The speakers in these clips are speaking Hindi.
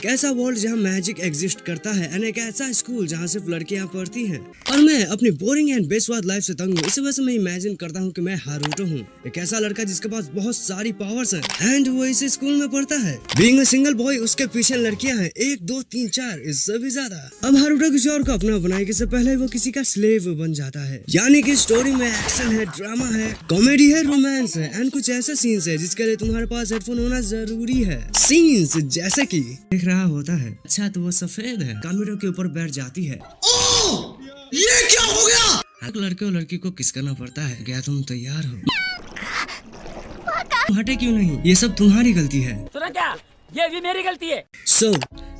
एक ऐसा वर्ल्ड जहाँ मैजिक एग्जिस्ट करता है एंड एक ऐसा स्कूल जहाँ सिर्फ लड़कियाँ पढ़ती हैं। और मैं अपनी बोरिंग एंड बेस्वाद लाइफ से तंग हूँ। इसी वजह से मैं इमेजिन करता हूँ कि मैं हारूटो हूँ, एक ऐसा लड़का जिसके पास बहुत सारी पावर्स हैं एंड वो इस स्कूल में पढ़ता है। बीइंग अ सिंगल बॉय, उसके पीछे लड़कियाँ हैं 1 2 3 4, इससे भी ज्यादा। अब हारूटो किसी और को अपना बनाए इससे पहले वो किसी का स्लेव बन जाता है। यानी कि स्टोरी में एक्शन है, ड्रामा है, कॉमेडी है, रोमांस है एंड कुछ ऐसे सीन्स है जिसके लिए तुम्हारे पास हेडफोन होना जरूरी है। सीन्स जैसे कि देख रहा होता है, अच्छा तो वो सफेद है, कामिरो के ऊपर बैठ जाती है। ओह, ये क्या हो गया? हर लड़के और लड़की को किस करना पड़ता है। क्या तुम तैयार हो? हटे क्यों नहीं? ये सब तुम्हारी गलती है। सुना क्या? ये भी मेरी गलती है।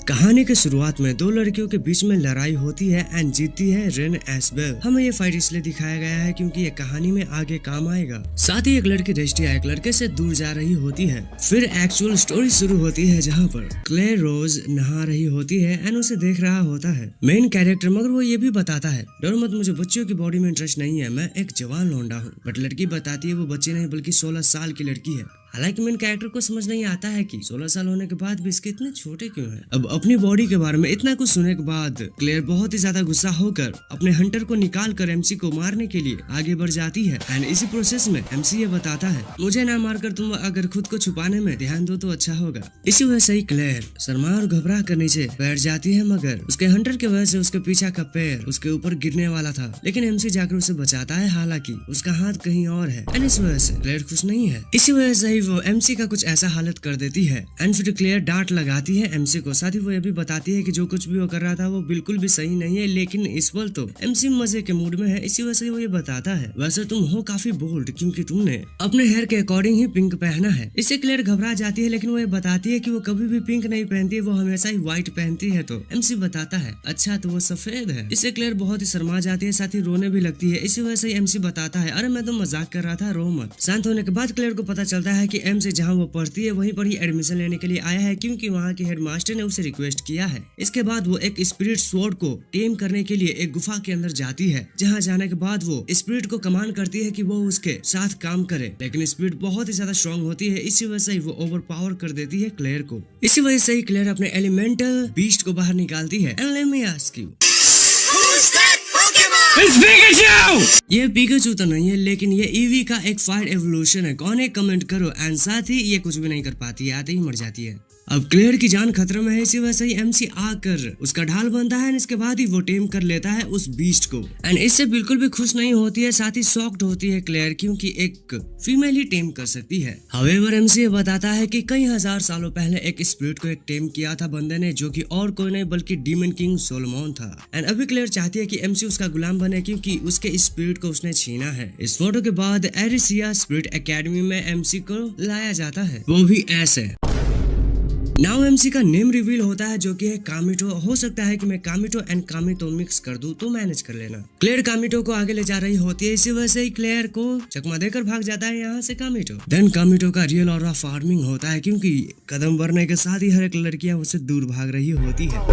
कहानी के शुरुआत में 2 लड़कियों के बीच में लड़ाई होती है एंड जीतती है रेन एसबेल। हमें ये फाइट इसलिए दिखाया गया है क्योंकि ये कहानी में आगे काम आएगा। साथ ही एक लड़की रेस्टिया एक लड़के से दूर जा रही होती है। फिर एक्चुअल स्टोरी शुरू होती है जहाँ पर क्लेयर रोज नहा रही होती है एंड उसे देख रहा होता है मेन कैरेक्टर, मगर वो ये भी बताता है डरो मत, मुझे बच्चियों की बॉडी में इंटरेस्ट नहीं है, मैं एक जवान लौंडा हूँ। बट लड़की बताती है वो बच्ची नहीं बल्कि 16 साल की लड़की है। हालांकि मेन कैरेक्टर को समझ नहीं आता है कि 16 साल होने के बाद भी इसके इतने छोटे क्यों हैं। अब अपनी बॉडी के बारे में इतना कुछ सुनने के बाद क्लेयर बहुत ही ज्यादा गुस्सा होकर अपने हंटर को निकाल कर एमसी को मारने के लिए आगे बढ़ जाती है एंड इसी प्रोसेस में एमसी ये बताता है मुझे ना मारकर तुम अगर खुद को छुपाने में ध्यान दो तो अच्छा होगा। इसी वजह से ही क्लेयर शर्मा और घबरा कर नीचे बैठ जाती है, मगर उसके हंटर की वजह से उसके पीछा का पैर उसके ऊपर गिरने वाला था, लेकिन एमसी जाकर उसे बचाता है। हालांकि उसका हाथ कहीं और है एंड इस वजह से क्लेयर खुश नहीं है। इसी वजह से ही वो एमसी का कुछ ऐसा हालत कर देती है एंड फिर क्लेयर डांट लगाती है एमसी को। साथ ही वो ये भी बताती है कि जो कुछ भी वो कर रहा था वो बिल्कुल भी सही नहीं है, लेकिन इस पल तो एमसी मजे के मूड में है। इसी वजह से वो ये बताता है वैसे तुम हो काफी बोल्ड क्योंकि तुमने अपने हेयर के अकॉर्डिंग ही पिंक पहना है। इससे क्लेयर घबरा जाती है, लेकिन वो ये बताती है कि वो कभी भी पिंक नहीं पहनती है, वो हमेशा ही व्हाइट पहनती है। तो एमसी बताता है अच्छा तो वो सफेद है। इससे क्लेयर बहुत ही शर्मा जाती है, साथ ही रोने भी लगती है। इसी वजह से एमसी बताता है अरे मैं तो मजाक कर रहा था, रो मत। शांत होने के बाद क्लेयर को पता चलता है कि एमसी जहाँ वो पढ़ती है वहीं पर ही एडमिशन लेने के लिए आया है, क्योंकि वहाँ के हेडमास्टर ने उसे रिक्वेस्ट किया है। इसके बाद वो एक स्पिरिट स्वॉर्ड को टेम करने के लिए एक गुफा के अंदर जाती है, जहाँ जाने के बाद वो स्पिरिट को कमांड करती है कि वो उसके साथ काम करे, लेकिन स्पिरिट बहुत ही ज्यादा स्ट्रॉन्ग होती है। इसी वजह से वो ओवर पावर कर देती है क्लेयर को। इसी वजह से ही क्लेयर अपने एलिमेंटल बीस्ट को बाहर निकालती है। And let me ask you, ये पिकाचू तो नहीं है, लेकिन ये ईवी का एक फायर एवोल्यूशन है। कौन है कमेंट करो। एंड साथ ही ये कुछ भी नहीं कर पाती है, आते ही मर जाती है। अब क्लेयर की जान खतरे में है, इसी वजह से ही एमसी आकर उसका ढाल बनता है। इसके बाद ही वो टेम कर लेता है उस बीस्ट को एंड इससे बिल्कुल भी खुश नहीं होती है, साथ ही शॉक्ड होती है क्लेयर, क्योंकि एक फीमेल ही टेम कर सकती है। हाउएवर एमसी ये बताता है कि कई हजार सालों पहले एक स्पिरिट को एक टेम किया था बंदे ने, जो कि और कोई नहीं बल्कि डीमन किंग सोलोमन था। एंड अभी क्लेयर चाहती है कि एमसी उसका गुलाम बने, क्योंकि उसके स्पिरिट को उसने छीना है। इस फोटो के बाद एरिसिया स्पिरिट एकेडमी में एमसी को लाया जाता है, वो भी ऐसे। नाउ एमसी का नेम रिवील होता है, जो कि है कामिटो। हो सकता है कि मैं कामिटो एंड कामिटो मिक्स कर दूं, तो मैनेज कर लेना। क्लेयर कामिटो को आगे ले जा रही होती है, इसी वजह से ही क्लेयर को चकमा देकर भाग जाता है यहाँ से कामिटो। देन कामिटो का रियल ऑरा फार्मिंग होता है, क्योंकि कदम बढ़ने के साथ ही हर एक लड़कियां उससे दूर भाग रही होती है।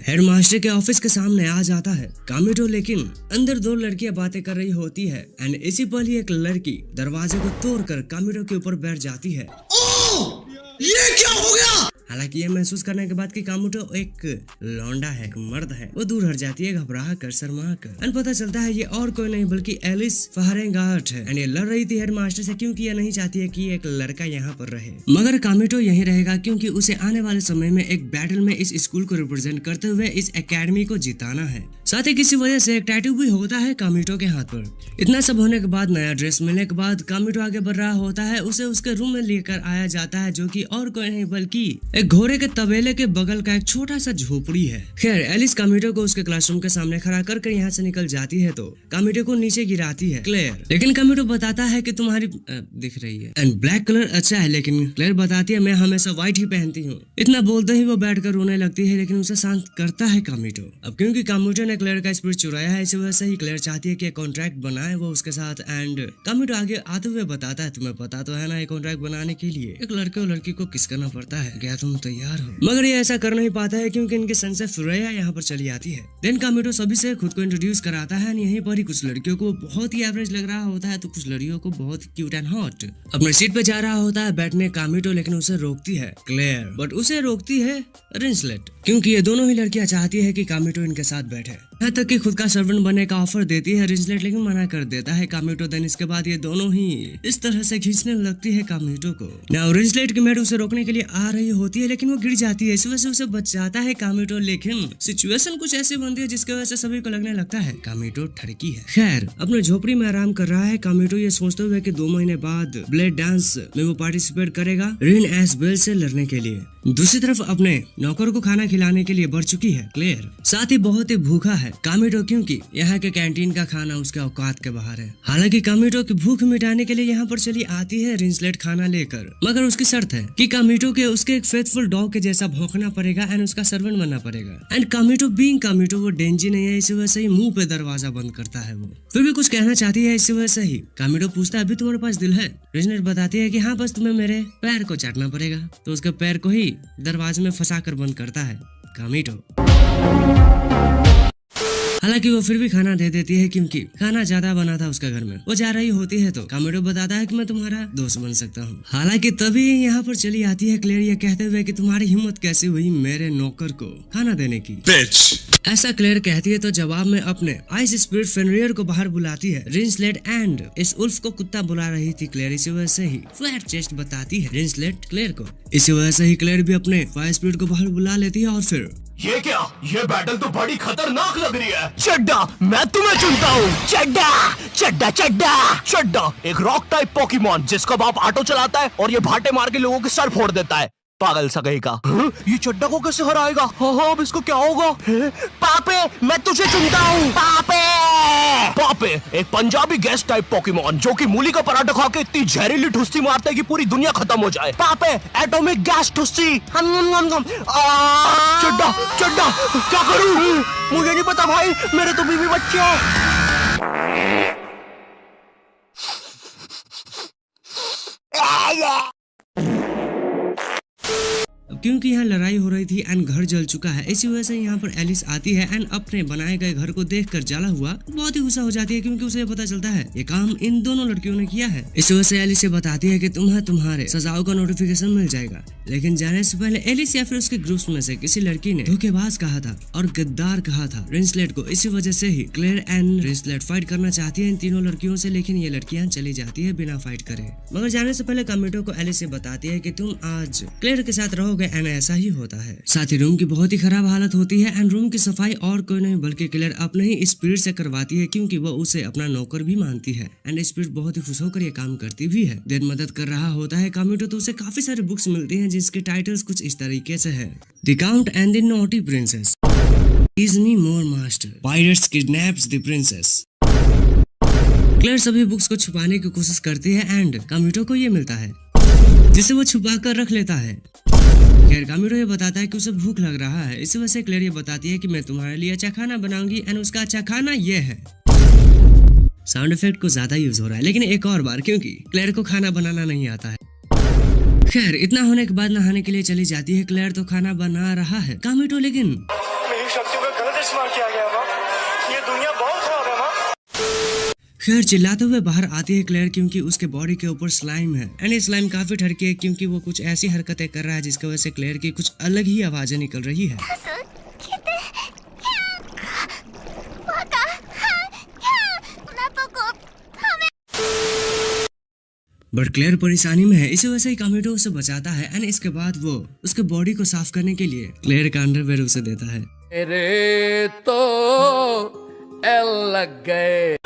हेडमास्टर के ऑफिस के सामने आ जाता है कामिटो, लेकिन अंदर 2 लड़कियां बातें कर रही होती है एंड इसी पल ही एक लड़की दरवाजे को तोड़कर कामिटो के ऊपर बैठ जाती है। ओह! ये क्या हो गया? हालांकि ये महसूस करने के बाद कि कामिटो एक लौंडा है, मर्द है, वो दूर हट जाती है घबरा कर, शर्मा कर। एंड पता चलता है ये और कोई नहीं बल्कि एलिस फहरेंगार्ट है एंड ये लड़ रही थी हेडमास्टर से, क्योंकि ये नहीं चाहती है कि एक लड़का यहाँ पर रहे। मगर कामिटो यहीं रहेगा, क्योंकि उसे आने वाले समय में एक बैटल में इस स्कूल को रिप्रेजेंट करते हुए इस एकेडमी को जिताना है। साथ ही किसी वजह से एक टैटू भी होता है कामिटो के हाथ पर। इतना सब होने के बाद, नया ड्रेस मिलने के बाद कामिटो आगे बढ़ रहा होता है। उसे उसके रूम में लेकर आया जाता है, जो कि और कोई नहीं बल्कि एक घोड़े के तबेले के बगल का एक छोटा सा झोपड़ी है। खैर एलिस कामिटो को उसके क्लासरूम के सामने खड़ा कर यहाँ से निकल जाती है, तो कामिटो को नीचे गिराती है क्लेयर, लेकिन कामिटो बताता है कि तुम्हारी दिख रही है एंड ब्लैक कलर अच्छा है, लेकिन क्लेयर बताती है मैं हमेशा व्हाइट ही पहनती हूँ। इतना बोलते ही वो बैठकर रोने लगती है, लेकिन उसे शांत करता है कामिटो। अब क्योंकि कामिटो ने क्लेयर का स्पिरिट चुराया है, इसी वजह से ही क्लेयर चाहती है कि कॉन्ट्रैक्ट बनाए वो उसके साथ। एंड कामिटो आगे आते हुए बताता है तुम्हें पता तो है ना, ये कॉन्ट्रैक्ट बनाने के लिए एक लड़के और लड़की को किस करना पड़ता है। क्या तुम तैयार हो। मगर ये ऐसा कर नहीं पाता है क्योंकि इनकी सेंसे फ्रेया यहाँ पर चली आती है। देन कामिटो सभी से खुद को इंट्रोड्यूस कराता है। यहीं पर ही कुछ लड़कियों को बहुत ही एवरेज लग रहा होता है तो कुछ लड़कियों को बहुत क्यूट एंड हॉट। अपने सीट पे जा रहा होता है बैठने कामिटो, लेकिन उसे रोकती है क्लेयर, बट उसे रोकती है रिंसलेट, क्योंकि ये दोनों ही लड़कियां चाहती है कि कामिटो इनके साथ बैठे। यहाँ तक कि खुद का सर्वेंट बनने का ऑफर देती है रिंसलेट, लेकिन मना कर देता है कामिटो। देन इसके बाद ये दोनों ही इस तरह से खींचने लगती है कामिटो को। नाउ रिंसलेट की मेड उसे रोकने के लिए आ रही होती है, लेकिन वो गिर जाती है। इस वजह से उसे बचाता है कामिटो, लेकिन सिचुएशन कुछ ऐसी बनती है जिसकी वजह से सभी को लगने लगता है कामिटो ठरकी है। खैर अपने झोपड़ी में आराम कर रहा है कामिटो, ये सोचते हुए कि 2 महीने बाद ब्लेड डांस में वो पार्टिसिपेट करेगा रिन एसबेल से लड़ने के लिए। दूसरी तरफ अपने नौकर को खाना खिलाने के लिए बढ़ चुकी है क्लेयर, साथ ही बहुत ही भूखा है कामिटो, क्योंकि यहाँ के कैंटीन का खाना उसके औकात के बाहर है। हालांकि कामिटो की भूख मिटाने के लिए यहाँ पर चली आती है रिंसलेट खाना लेकर, मगर उसकी शर्त है कि कामिटो के उसके एक फेथफुल डॉग के जैसा भौंकना पड़ेगा एंड उसका सर्वेंट बनना पड़ेगा। एंड कामिटो बीइंग कामिटो वो डेंजी नहीं है, इसी वजह से ही मुंह पे दरवाजा बंद करता है। वो फिर भी कुछ कहना चाहती है, इसी वजह से ही कामिटो पूछता है अभी तुम्हारे पास दिल है? रिंसलेट बताती है कि हाँ, बस तुम्हें मेरे पैर को चाटना पड़ेगा। तो उसके पैर को ही दरवाजे में फंसा कर बंद करता है कामिटो। हालांकि वो फिर भी खाना दे देती है क्योंकि खाना ज्यादा बना था उसके घर में। वो जा रही होती है तो कामिटो बताता है कि मैं तुम्हारा दोस्त बन सकता हूँ। हालांकि तभी यहाँ पर चली आती है क्लेयर, ये कहते हुए कि तुम्हारी हिम्मत कैसे हुई मेरे नौकर को खाना देने की। ऐसा क्लेयर कहती है तो जवाब में अपने आइस स्पिरिट फेनरियर को बाहर बुलाती है रिंसलेट एंड इस उल्फ को कुत्ता बुला रही थी क्लेयर, इसी वजह से ही फ्लैट चेस्ट बताती है रिंसलेट क्लेयर को। इसी वजह से ही क्लेयर भी अपने फायर स्पिरिट को बाहर बुला लेती है और फिर ये क्या? ये बैटल तो बड़ी खतरनाक लग रही है। चड्डा, मैं तुम्हें चुनता हूँ। चड्डा चड्डा चड्डा चड्डा एक रॉक टाइप पोकेमॉन जिसका बाप ऑटो चलाता है और ये भाटे मार के लोगों के सर फोड़ देता है। पागल सा कहीं का। ये चड्डा को कैसे हराएगा? हाँ, अब इसको क्या होगा? पापे, मैं तुझे चुनता हूँ। पापे पापे एक पंजाबी गैस टाइप पोकेमॉन जो कि मूली का पराठा खा के इतनी जहरीली ठुस्सी मारता है कि पूरी दुनिया खत्म हो जाए। पापे एटॉमिक गैस ठुस्सी। चड्डा चड्डा क्या करूँ? मुझे नहीं पता भाई, मेरे तो बीवी बच्चे हैं। क्योंकि यहाँ लड़ाई हो रही थी एंड घर जल चुका है, इसी वजह से यहाँ पर एलिस आती है एंड अपने बनाए गए घर को देखकर जला हुआ बहुत ही गुस्सा हो जाती है, क्योंकि उसे पता चलता है ये काम इन दोनों लड़कियों ने किया है। इस वजह से एलिस से बताती है कि तुम्हें तुम्हारे सजाओं का नोटिफिकेशन मिल जाएगा, लेकिन जाने से पहले एलिस या फिर उसके ग्रुप्स में से किसी लड़की ने धोखेबाज कहा था और गद्दार कहा था रिंसलेट को। इसी वजह से ही क्लेयर एंड रिंसलेट फाइट करना चाहती है इन तीनों लड़कियों से, लेकिन ये लड़कियां चली जाती है बिना फाइट करे। मगर जाने से पहले कामिटो को एलिस से बताती है कि तुम आज क्लेयर के साथ रहोगे एंड ऐसा ही होता है। साथ ही रूम की बहुत ही खराब हालत होती है एंड रूम की सफाई और कोई नहीं बल्कि क्लेयर अपने ही स्पिरिट से करवाती है, क्योंकि वो उसे अपना नौकर भी मानती है एंड स्पिरिट बहुत ही खुश होकर ये काम करती भी है। देन मदद कर रहा होता है कामिटो, तो उसे काफी सारे बुक्स मिलती हैं जिसके टाइटल्स कुछ इस तरीके से है the count and the naughty princess, is me more master, pirates kidnaps the princess. Claire सभी बुक्स को छुपाने की कोशिश करती है एंड कामिटो को ये मिलता है जिसे वो छुपा कर रख लेता है। खैर कामिटो ये बताता है कि उसे भूख लग रहा है, इसी वजह से क्लेयर ये बताती है कि मैं तुम्हारे लिए अच्छा खाना बनाऊंगी एंड उसका अच्छा खाना ये है। साउंड इफेक्ट को ज्यादा यूज हो रहा है, लेकिन एक और बार, क्योंकि क्लेयर को खाना बनाना नहीं आता है। खैर इतना होने के बाद नहाने के लिए चली जाती है क्लेयर, तो खाना बना रहा है कामिटो, लेकिन मेरी शक्तियों का गलत इस्तेमाल किया गया माँ। ये दुनिया बहुत खराब है माँ। खैर चिल्लाते हुए बाहर आती है क्लेयर, क्योंकि उसके बॉडी के ऊपर स्लाइम है एंड ये स्लाइम काफी ठरकी है, क्योंकि वो कुछ ऐसी हरकतें कर रहा है जिसकी वजह से क्लेयर की कुछ अलग ही आवाजें निकल रही है। बट क्लेयर परेशानी में है, इसी वजह से कामिटो उसे बचाता है एंड इसके बाद वो उसके बॉडी को साफ करने के लिए क्लेयर का अंडरवेयर उसे देता है। मेरे तो एल लग गए।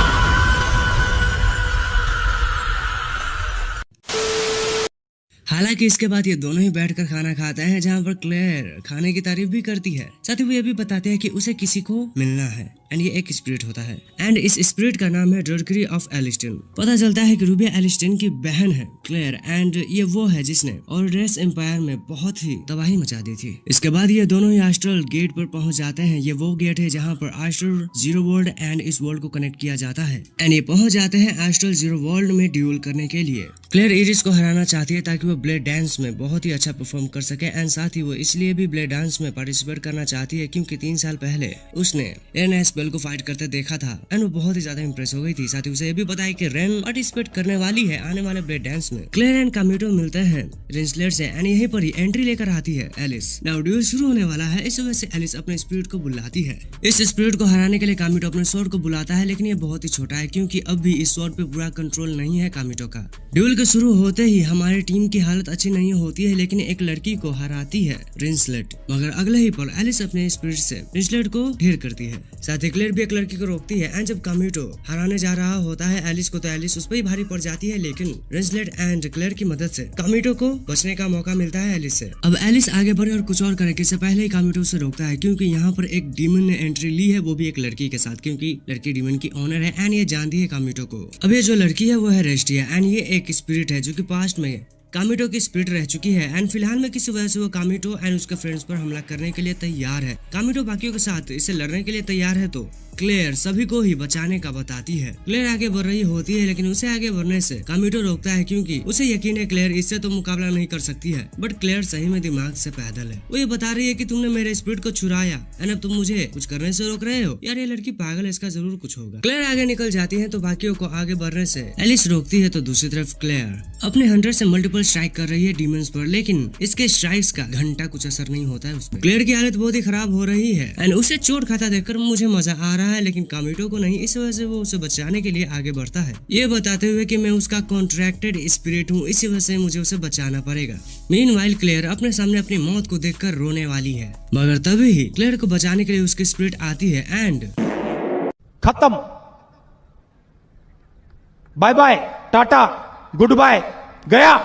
हालांकि इसके बाद ये दोनों ही बैठकर खाना खाते हैं, जहाँ पर क्लेयर खाने की तारीफ भी करती है, साथ ही वो ये भी बताते हैं कि उसे किसी को मिलना है एंड ये एक स्पिरिट होता है एंड इस स्पिरिट का नाम है डर्करी ऑफ एलिस्टन। पता चलता है कि रूबी एलिस्टन की बहन है क्लेयर एंड ये वो है जिसने ऑरेस एम्पायर में बहुत ही तबाही मचा दी थी। इसके बाद ये दोनों ही एस्ट्रल गेट पर पहुंच जाते हैं। ये वो गेट है जहाँ पर एस्ट्रल जीरो वर्ल्ड एंड इस वर्ल्ड को कनेक्ट किया जाता है एंड ये पहुंच जाते हैं एस्ट्रल जीरो वर्ल्ड में ड्यूल करने के लिए। क्लेयर इरिस को हराना चाहती है ताकि वो ब्लेड डांस में बहुत ही अच्छा परफॉर्म कर सके एंड साथ ही वो इसलिए भी ब्लेड डांस में पार्टिसिपेट करना चाहती है क्योंकि 3 साल पहले उसने रेन एस्बेल को फाइट करते देखा था एंड वो बहुत ही ज्यादा इंप्रेस हो गई थी। साथ ही उसे ये भी बताया कि रेन पार्टिसिपेट करने वाली है आने वाले ब्लेड डांस में। क्लेयर एंड कामिटो मिलते हैं रिंसलेट से एंड यहीं पर ही एंट्री लेकर आती है एलिस। नाउ ड्यूल शुरू होने वाला है, इस वजह से एलिस अपने स्पिरिट को बुलाती है। इस स्पिरिट को हराने के लिए कामिटो अपने स्वॉर्ड को बुलाता है लेकिन ये बहुत ही छोटा है क्योंकि अब भी इस स्वॉर्ड पे पूरा कंट्रोल नहीं है कामिटो का। ड्यूल के शुरू होते ही हमारी टीम की हालत अच्छी नहीं होती है लेकिन एक लड़की को हराती है रिंसलेट, मगर अगले ही पल एलिस अपने स्पिरिट से रिंसलेट को ढेर करती है। साथ ही क्लेयर भी एक लड़की को रोकती है एंड जब कामिटो हराने जा रहा होता है एलिस को तो एलिस उस पर ही भारी पड़ जाती है लेकिन रिंसलेट एंड क्लेयर की मदद से कामिटो को बचने का मौका मिलता है एलिस से। अब एलिस आगे बढ़े और कुछ और करे इससे पहले ही कामिटो उसे रोकता है क्योंकि यहाँ पर एक डीमन ने एंट्री ली है, वो भी एक लड़की के साथ क्योंकि लड़की डीमन की ऑनर है एंड ये जानती है कामिटो को। अब ये जो लड़की है वो है रेस्टिया एंड ये एक स्पिरिट है जो कि पास्ट में कामिटो की स्पिरिट रह चुकी है एंड फिलहाल में किसी वजह से वो कामिटो एंड उसके फ्रेंड्स पर हमला करने के लिए तैयार है। कामिटो बाकियों के साथ इससे लड़ने के लिए तैयार है तो क्लेयर सभी को ही बचाने का बताती है। क्लेयर आगे बढ़ रही होती है लेकिन उसे आगे बढ़ने से कामिटो रोकता है क्योंकि उसे यकीन है क्लेयर इससे तो मुकाबला नहीं कर सकती है। बट क्लेयर सही में दिमाग से पैदल है। वो ये बता रही है कि तुमने मेरे स्पिरिट को चुराया एंड अब तुम मुझे कुछ करने से रोक रहे हो। यार ये लड़की पागल है, इसका जरूर कुछ होगा। क्लेयर आगे निकल जाती है तो बाकियों को आगे बढ़ने से एलिस रोकती है तो दूसरी तरफ क्लेयर अपने हंटर से मल्टीपल स्ट्राइक कर रही है डीमंस पर लेकिन इसके स्ट्राइक्स का घंटा कुछ असर नहीं होता है उसमें। क्लेयर की हालत बहुत ही खराब हो रही है एंड उसे चोट खाता देखकर मुझे मजा आ रहा है लेकिन कामिटो को नहीं, इस वजह से वो उसे बचाने के लिए आगे बढ़ता है ये बताते हुए कि मैं उसका कॉन्ट्रैक्टेड स्पिरिट हूँ, इसी वजह से मुझे उसे बचाना पड़ेगा। मीनवाइल क्लेयर अपने सामने अपनी मौत को देखकर रोने वाली है मगर तभी ही क्लेयर को बचाने के लिए उसकी स्पिरिट आती है एंड खत्म, bye bye, tata, good bye, गया।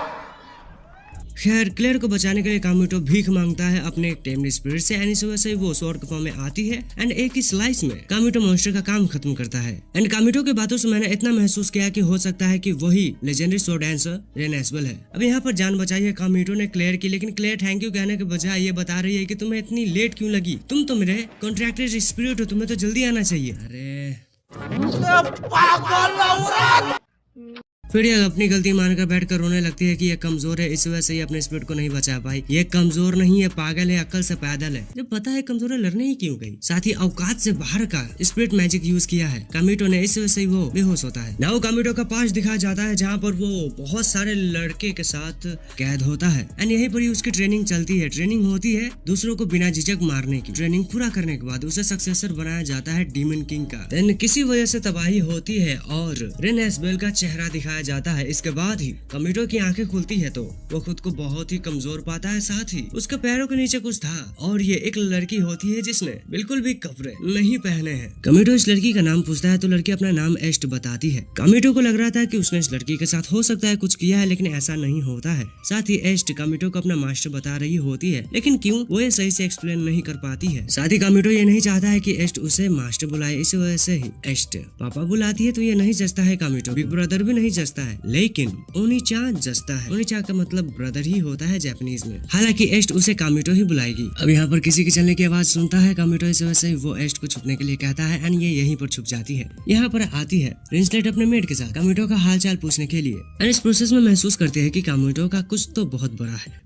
खैर क्लेयर को बचाने के लिए कामिटो भीख मांगता है अपने टेम्ड स्पिरिट से एंड इस वजह से वो स्वॉर्ड के फॉर्म में आती है एंड एक ही स्लाइस में कामिटो मॉन्स्टर का काम खत्म करता है। एंड कामिटो की बातों से मैंने इतना महसूस किया कि हो सकता है कि वही लेजेंडरी स्वॉर्ड डांसर रेन एस्बेल है। अब यहाँ पर जान बचाई है कामिटो ने क्लेयर की लेकिन क्लेयर थैंक यू कहने के बजाय ये बता रही है कि तुम्हें इतनी लेट क्यों लगी, तुम तो मेरे कॉन्ट्रैक्टेड स्पिरिट हो, तुम्हें तो जल्दी आना चाहिए। अरे फिर ये अपनी गलती मानकर बैठकर रोने लगती है कि ये कमजोर है, इस वजह से ये अपने स्पिरिट को नहीं बचा पाई। ये कमजोर नहीं है, पागल है, अक्ल से पैदल है। जब पता है कमजोर है लड़ने ही क्यों गई। साथ ही औकात से बाहर का स्पिरिट मैजिक यूज किया है कामिटो ने, इस वजह से वो बेहोश होता है। नाउ कामिटो का पास दिखाया जाता है जहाँ पर वो बहुत सारे लड़के के साथ कैद होता है एंड यहीं पर ही उसकी ट्रेनिंग चलती है। ट्रेनिंग होती है दूसरों को बिना झिझक मारने की। ट्रेनिंग पूरा करने के बाद उसे सक्सेसर बनाया जाता है डीमन किंग का। देन किसी वजह से तबाही होती है और रेन एस्बेल का चेहरा दिखाया जाता है। इसके बाद ही कामिटो की आंखें खुलती है तो वो खुद को बहुत ही कमजोर पाता है। साथ ही उसके पैरों के नीचे कुछ था और ये एक लड़की होती है जिसने बिल्कुल भी कपड़े नहीं पहने हैं। कामिटो इस लड़की का नाम पूछता है तो लड़की अपना नाम एस्ट बताती है। कामिटो को लग रहा था कि उसने इस लड़की के साथ हो सकता है कुछ किया है लेकिन ऐसा नहीं होता है। साथ ही एस्ट कामिटो को अपना मास्टर बता रही होती है लेकिन क्यों वो ये सही से एक्सप्लेन नहीं कर पाती है। साथ ही कामिटो ये नहीं चाहता है कि एस्ट उसे मास्टर बुलाए, इस वजह से ही एस्ट पापा बुलाती है तो ये नहीं जचता है कामिटो। बिग ब्रदर भी नहीं जचता है लेकिन ओनीचान जचता है। ओनीचा का मतलब ब्रदर ही होता है जापानीज में। हालांकि एस्ट उसे कामिटो ही बुलाएगी। अब यहाँ पर किसी के चलने की आवाज सुनता है कामिटो, इस वजह से वो एस्ट को छुपने के लिए कहता है एंड ये यहीं पर छुप जाती है। यहाँ पर आती है रिंसलेट अपने मेड के साथ कामिटो का हालचाल पूछने के लिए एंड इस प्रोसेस में महसूस करते हैं कि कामिटो का कुछ तो बहुत बड़ा है।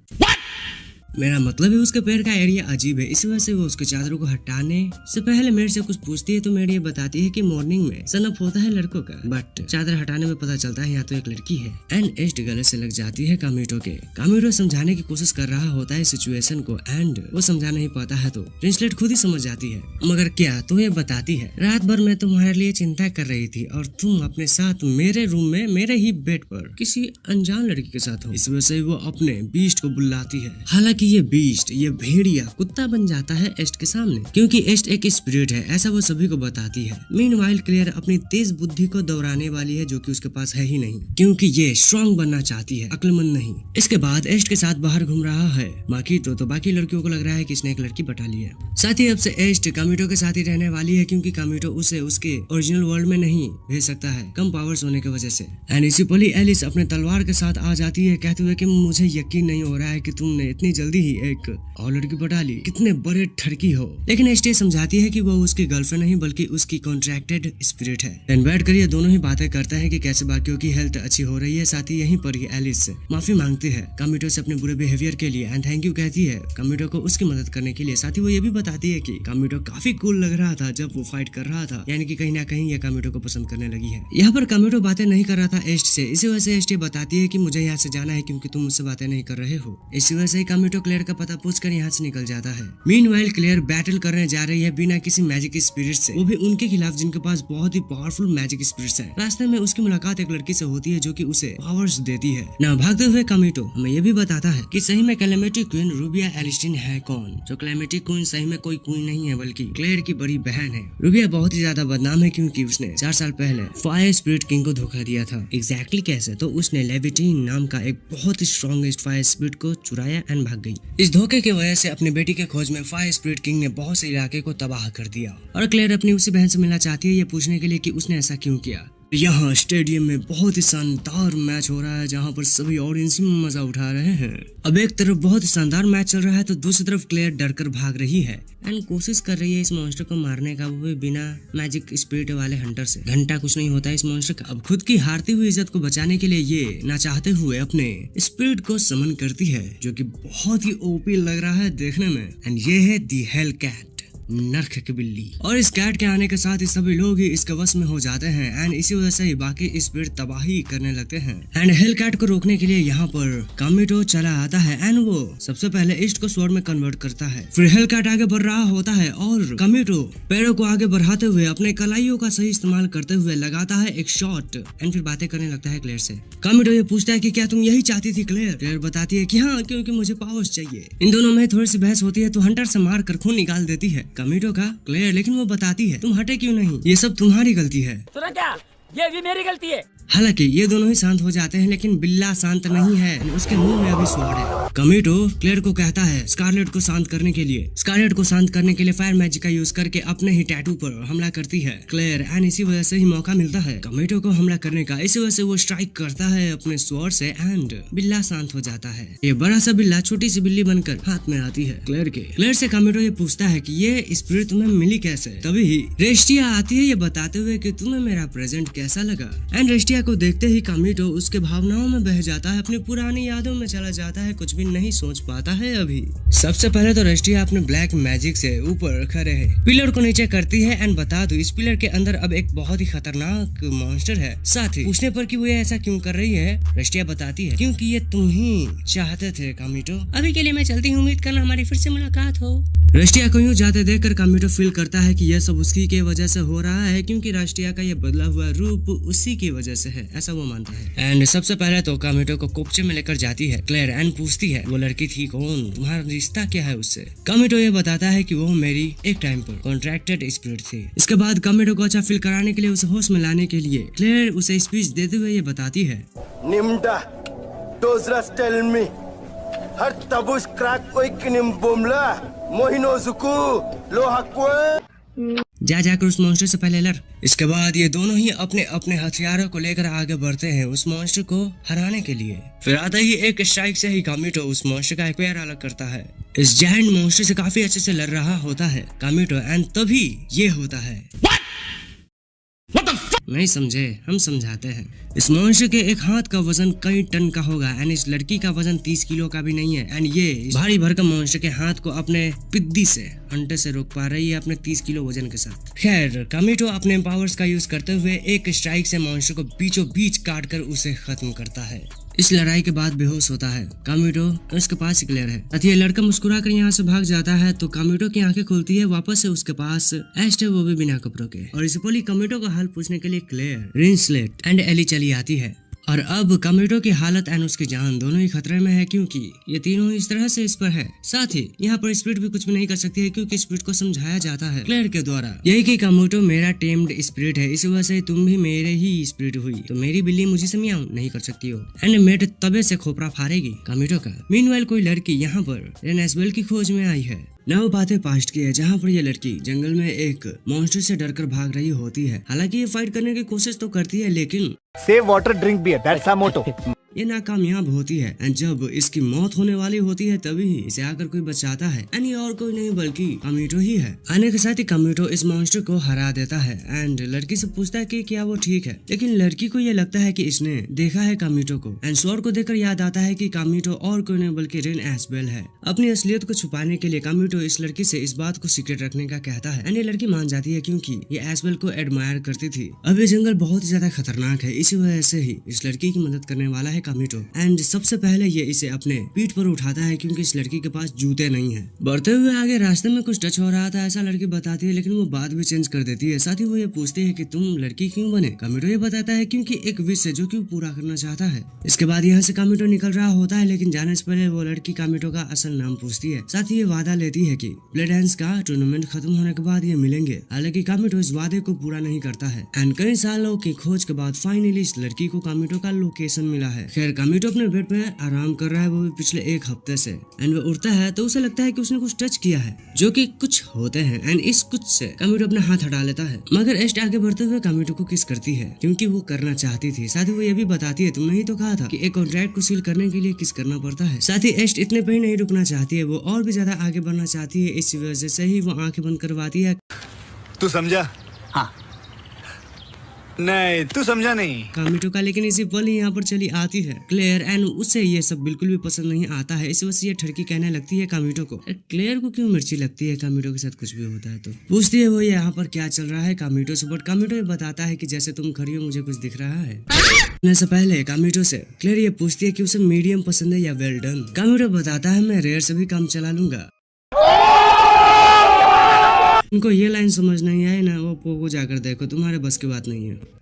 मेरा मतलब है उसके पैर का एरिया अजीब है, इस वजह से वो उसके चादरों को हटाने से पहले मेरे से कुछ पूछती है तो मेरी ये बताती है कि मॉर्निंग में सनअप होता है लड़कों का, बट चादर हटाने में पता चलता है यहाँ तो एक लड़की है। एंड एस्ट गले से लग जाती है कामिटो के। कामिटो समझाने की कोशिश कर रहा होता है सिचुएशन को एंड वो समझा नहीं पाता है तो रिंसलेट खुद ही समझ जाती है। मगर क्या तो ये बताती है रात भर मैं तुम्हारे लिए चिंता कर रही थी और तुम अपने साथ मेरे रूम में मेरे ही बेड पर किसी अनजान लड़की के साथ हो, इस वजह से वो अपने बीस्ट को बुलाती है। हालांकि ये बीस्ट, ये भेड़िया कुत्ता बन जाता है एस्ट के सामने, क्योंकि एस्ट एक स्पिरिट है, ऐसा वो सभी को बताती है। मीनवाइल क्लेयर अपनी तेज बुद्धि को दोहराने वाली है, जो कि उसके पास है ही नहीं, क्योंकि ये स्ट्रॉन्ग बनना चाहती है, अक्लमंद नहीं। इसके बाद एस्ट के साथ बाहर घूम रहा है माकिटो, तो बाकी लड़कियों को लग रहा है कि इसने एक लड़की पटा ली है। साथ ही अब से एस्ट कामिटो के साथ ही रहने वाली है, क्योंकि कामिटो उसे उसके ओरिजिनल वर्ल्ड में नहीं भेज सकता है, कम पावर्स होने की वजह से। एंड इसी पल ही एलिस अपने तलवार के साथ आ जाती है, कहते हुए कि मुझे यकीन नहीं हो रहा है कि तुमने इतनी जल्दी ही एक और लड़की पटा ली, कितने बड़े ठरकी हो। लेकिन एस्ट समझाती है कि वो उसकी गर्लफ्रेंड नहीं बल्कि उसकी कॉन्ट्रैक्टेड स्पिरिट है। एंड बैठ कर ये दोनों ही बातें करते हैं कि कैसे बाकियों की हेल्थ अच्छी हो रही है। साथ ही यहीं पर ही एलिस से माफी मांगती है कामिटो से अपने बुरे बिहेवियर के लिए एंड थैंक यू कहती है कामिटो को उसकी मदद करने के लिए। साथ ही वो ये भी बताती है कि कामिटो काफी कूल लग रहा था जब वो फाइट कर रहा था, यानी कि कहीं ना कहीं ये कामिटो को पसंद करने लगी है। यहाँ पर कामिटो बातें नहीं कर रहा था एस्ट से, इसी वजह से एस्ट ये बताती है कि मुझे यहाँ से जाना है क्योंकि तुम मुझसे बातें नहीं कर रहे हो। इसी वजह से कामिटो क्लेयर का पता पूछकर यहाँ से निकल जाता है। मीनवाइल क्लेयर बैटल करने जा रही है बिना किसी मैजिक स्पिरिट से, वो भी उनके खिलाफ जिनके पास बहुत ही पावरफुल मैजिक स्पिरिट्स हैं। रास्ते में उसकी मुलाकात एक लड़की से होती है जो कि उसे पावर्स देती है। ना भागते हुए कामिटो हमें ये भी बताता है कि सही में कैलेमिटी क्वीन रूबिया एलिस्टिन है कौन। जो कैलेमिटी क्वीन सही में कोई क्वीन नहीं है बल्कि क्लेयर की बड़ी बहन है। रूबिया बहुत ही ज्यादा बदनाम है क्योंकि उसने 4 साल पहले फायर स्पिरिट किंग को धोखा दिया था। एग्जैक्टली कैसे, तो उसने लेविटीन नाम का एक बहुत ही स्ट्रॉन्गेस्ट फायर स्पिरिट को चुराया एंड भाग गई। इस धोखे की वजह से अपनी बेटी के खोज में फायर स्पिरिट किंग ने बहुत से इलाके को तबाह कर दिया और क्लेयर अपनी उसी बहन से मिलना चाहती है ये पूछने के लिए कि उसने ऐसा क्यों किया। यहाँ स्टेडियम में बहुत ही शानदार मैच हो रहा है जहाँ पर सभी ऑडियंस मजा उठा रहे हैं। अब एक तरफ बहुत ही शानदार मैच चल रहा है तो दूसरी तरफ क्लेयर डर कर भाग रही है एंड कोशिश कर रही है इस मॉन्स्टर को मारने का, वो भी बिना मैजिक स्पिरिट वाले हंटर से। घंटा कुछ नहीं होता है इस मॉन्स्टर का। अब खुद की हारती हुई इज्जत को बचाने के लिए ये ना चाहते हुए अपने स्पिरिट को समन करती है, जो कि बहुत ही ओपी लग रहा है देखने में। एंड ये है दी हेल कैट, नरक की बिल्ली। और इस कैट के आने के साथ ही सभी लोग ही इसके वश में हो जाते हैं एंड इसी वजह से ही बाकी स्पिरिट तबाही करने लगते हैं। एंड हेल कैट को रोकने के लिए यहाँ पर कामिटो चला आता है एंड वो सबसे पहले ईस्ट को स्वॉर्ड में कन्वर्ट करता है। फिर हेल कैट आगे बढ़ रहा होता है और कामिटो पैरों को आगे बढ़ाते हुए अपने कलाइयों का सही इस्तेमाल करते हुए लगाता है एक शॉट एंड फिर बातें करने लगता है क्लेयर से। कामिटो ये पूछता है कि क्या तुम यही चाहती थी क्लेयर? क्लेयर बताती है कि हाँ, क्योंकि मुझे पावर्स चाहिए। इन दोनों में थोड़ी सी बहस होती है तो हंटर से मार कर खून निकाल देती है कामिटो का क्लेयर, लेकिन वो बताती है तुम हटे क्यों नहीं, ये सब तुम्हारी गलती है। सुना क्या, ये भी मेरी गलती है। हालांकि ये दोनों ही शांत हो जाते हैं लेकिन बिल्ला शांत नहीं है, उसके मुंह में अभी स्वॉर्ड है। कामिटो क्लेयर को कहता है स्कारलेट को शांत करने के लिए। स्कारलेट को शांत करने के लिए फायर मैजिक का यूज करके अपने ही टैटू पर हमला करती है क्लेयर एंड इसी वजह से ही मौका मिलता है कामिटो को हमला करने का। इसी वजह से वो स्ट्राइक करता है अपने स्वॉर्ड से एंड बिल्ला शांत हो जाता है। ये बड़ा सा बिल्ला छोटी सी बिल्ली बनकर हाथ में आती है क्लेयर के। क्लेयर से कामिटो ये पूछता है कि ये स्पिरिट तुम्हें मिली कैसे। तभी रेस्टिया आती है ये बताते हुए कि तुम्हें मेरा प्रेजेंट कैसा लगा। एंड रेस्टिया को देखते ही कामिटो उसके भावनाओं में बह जाता है, अपनी पुरानी यादों में चला जाता है, कुछ भी नहीं सोच पाता है अभी। सबसे पहले तो रेस्टिया अपने ब्लैक मैजिक से ऊपर खड़े है, पिलर को नीचे करती है एंड बता दो इस पिलर के अंदर अब एक बहुत ही खतरनाक मॉन्स्टर है। साथ ही पूछने पर कि वो ऐसा क्यों कर रही है, रेस्टिया बताती है क्योंकि ये तुम ही चाहते थे कामिटो। अभी के लिए मैं चलती हूँ, उम्मीद करना हमारी फिर से मुलाकात हो। रेस्टिया को यूं जाते देखकर कामिटो फील करता है कि यह सब उसकी के वजह से हो रहा है क्योंकि रेस्टिया का ये बदला हुआ रूप उसी की वजह से है, ऐसा वो मानता है। एंड सबसे पहले तो कामिटो को कोपचे में लेकर जाती है क्लेयर एंड पूछती है वो लड़की थी कौन, तुम्हारा रिश्ता क्या है उससे। कामिटो ये बताता है कि वो मेरी एक टाइम पर कॉन्ट्रैक्टेड स्पिरिट थी। इसके बाद कामिटो को अच्छा फील कराने के लिए उसे होश में लाने के लिए क्लेयर उसे स्पीच देते हुए ये बताती है Nimda, Dozras tell me, har tabus crack oikinim bomla, mohinozuku, lohakwe. जा जाकर उस मॉन्स्टर से पहले लड़। इसके बाद ये दोनों ही अपने अपने हथियारों को लेकर आगे बढ़ते हैं उस मॉन्स्टर को हराने के लिए। फिर आते ही एक स्ट्राइक से ही कामिटो उस मॉन्स्टर का एक पैर अलग करता है। इस जायंट मॉन्स्टर से काफी अच्छे से लड़ रहा होता है कामिटो एंड तभी ये होता है। नहीं समझे, हम समझाते हैं। इस मनुष्य के एक हाथ का वजन कई टन का होगा एंड इस लड़की का वजन 30 किलो का भी नहीं है एंड ये भारी भरकम मनुष्य के हाथ को अपने पिद्दी से हंटे से रोक पा रही है अपने 30 किलो वजन के साथ। खैर कामिटो अपने पावर्स का यूज करते हुए एक स्ट्राइक से मनुष्य को बीचों बीच काट कर उसे खत्म करता है। इस लड़ाई के बाद बेहोश होता है कामिटो, उसके पास क्लेयर है। अतः लड़का मुस्कुरा कर यहाँ से भाग जाता है तो कामिटो की आंखें खुलती है, वापस से उसके पास एस्ट है, वो भी बिना कपड़ों के। और इस पोली कामिटो का हाल पूछने के लिए क्लेयर, रिंसलेट एंड एली चली आती है और अब कामिटो की हालत एंड उसकी जान दोनों ही खतरे में है क्योंकि ये तीनों इस तरह से इस पर है। साथ ही यहाँ पर स्पिरिट भी कुछ भी नहीं कर सकती है क्योंकि स्पिरिट को समझाया जाता है क्लेयर के द्वारा यही कि कामिटो मेरा टेम्ड स्पिरिट है, इस वजह से तुम भी मेरे ही स्पिरिट हुई, तो मेरी बिल्ली मुझे से मियाऊ नहीं कर सकती हो एंड मेट तबे से खोपड़ा फाड़ेगी कामिटो का। मीनवाइल कोई लड़की यहाँ पर रेन एस्बेल की खोज में आई है। न वो बातें पास्ट की है जहाँ पर ये लड़की जंगल में एक मॉन्स्टर से डरकर भाग रही होती है। हालांकि ये फाइट करने की कोशिश तो करती है लेकिन Save water, drink beer. That's our motto. ये नाकामयाब होती है एंड जब इसकी मौत होने वाली होती है तभी ही इसे आकर कोई बचाता है एंड ये और कोई नहीं बल्कि कामिटो ही है। आने के साथ ही कामिटो इस मॉन्स्टर को हरा देता है एंड लड़की से पूछता है कि क्या वो ठीक है, लेकिन लड़की को ये लगता है कि इसने देखा है कामिटो को एंड स्वॉर्ड को देखकर याद आता है कि कामिटो और कोई नहीं बल्कि रेन एस्बेल है। अपनी असलियत को छुपाने के लिए कामिटो इस लड़की से इस बात को सीक्रेट रखने का कहता है एंड ये लड़की मान जाती है क्योंकि ये एस्बेल को एडमायर करती थी। अब ये जंगल बहुत ही ज्यादा खतरनाक है, इसी वजह से ही इस लड़की की मदद करने वाला है कामिटो एंड सबसे पहले ये इसे अपने पीठ पर उठाता है क्योंकि इस लड़की के पास जूते नहीं है। बढ़ते हुए आगे रास्ते में कुछ टच हो रहा था ऐसा लड़की बताती है, लेकिन वो बात भी चेंज कर देती है। साथ ही वो ये पूछती है कि तुम लड़की क्यों बने। कामिटो ये बताता है क्योंकि एक विश है जो कि वो पूरा करना चाहता है। इसके बाद यहाँ से कामिटो निकल रहा होता है, लेकिन जाने से पहले वो लड़की कामिटो का असल नाम पूछती है। साथ ही ये वादा लेती है कि ब्लेड हैंड्स का टूर्नामेंट खत्म होने के बाद ये मिलेंगे। हालांकि कामिटो इस वादे को पूरा नहीं करता है एंड कई सालों की खोज के बाद फाइनली इस लड़की को कामिटो का लोकेशन मिला है। खैर कामिटो अपने बेड पे आराम कर रहा है, वो भी पिछले एक हफ्ते से एंड वो उठता है तो उसे लगता है कि उसने कुछ टच किया है जो कि कुछ होते हैं एंड इस कुछ से कामिटो अपना हाथ हटा लेता है। मगर एस्ट आगे बढ़ते हुए कामिटो को किस करती है क्योंकि वो करना चाहती थी। साथ ही वो ये भी बताती है तुमने ही तो कहा था कि एक कॉन्ट्रैक्ट को सील करने के लिए किस करना पड़ता है। साथ ही एस्ट इतने पे ही नहीं रुकना चाहती है, वो और भी ज्यादा आगे बढ़ना चाहती है। इस वजह से ही वो आंखें बंद करवाती है। तू समझा? हाँ। नहीं, तू समझा नहीं। कामिटो का लेकिन इसी पल ही यहाँ पर चली आती है क्लेयर एंड उसे ये सब बिल्कुल भी पसंद नहीं आता है। इस वजह से ये ठरकी कहने लगती है कामिटो को। क्लेयर को क्यों मिर्ची लगती है कामिटो के साथ कुछ भी होता है तो पूछती है वो यहाँ पर क्या चल रहा है कामिटो से, बट कामिटो ये बताता है कि जैसे तुम खड़ी हो मुझे कुछ दिख रहा है। से पहले कामिटो से क्लेयर ये पूछती है कि उसे मीडियम पसंद है या वेल डन। कामिटो बताता है मैं रेयर से भी काम चला लूंगा। उनको ये लाइन समझ नहीं आई ना, वो पोगो जाकर देखो, तुम्हारे बस की बात नहीं है।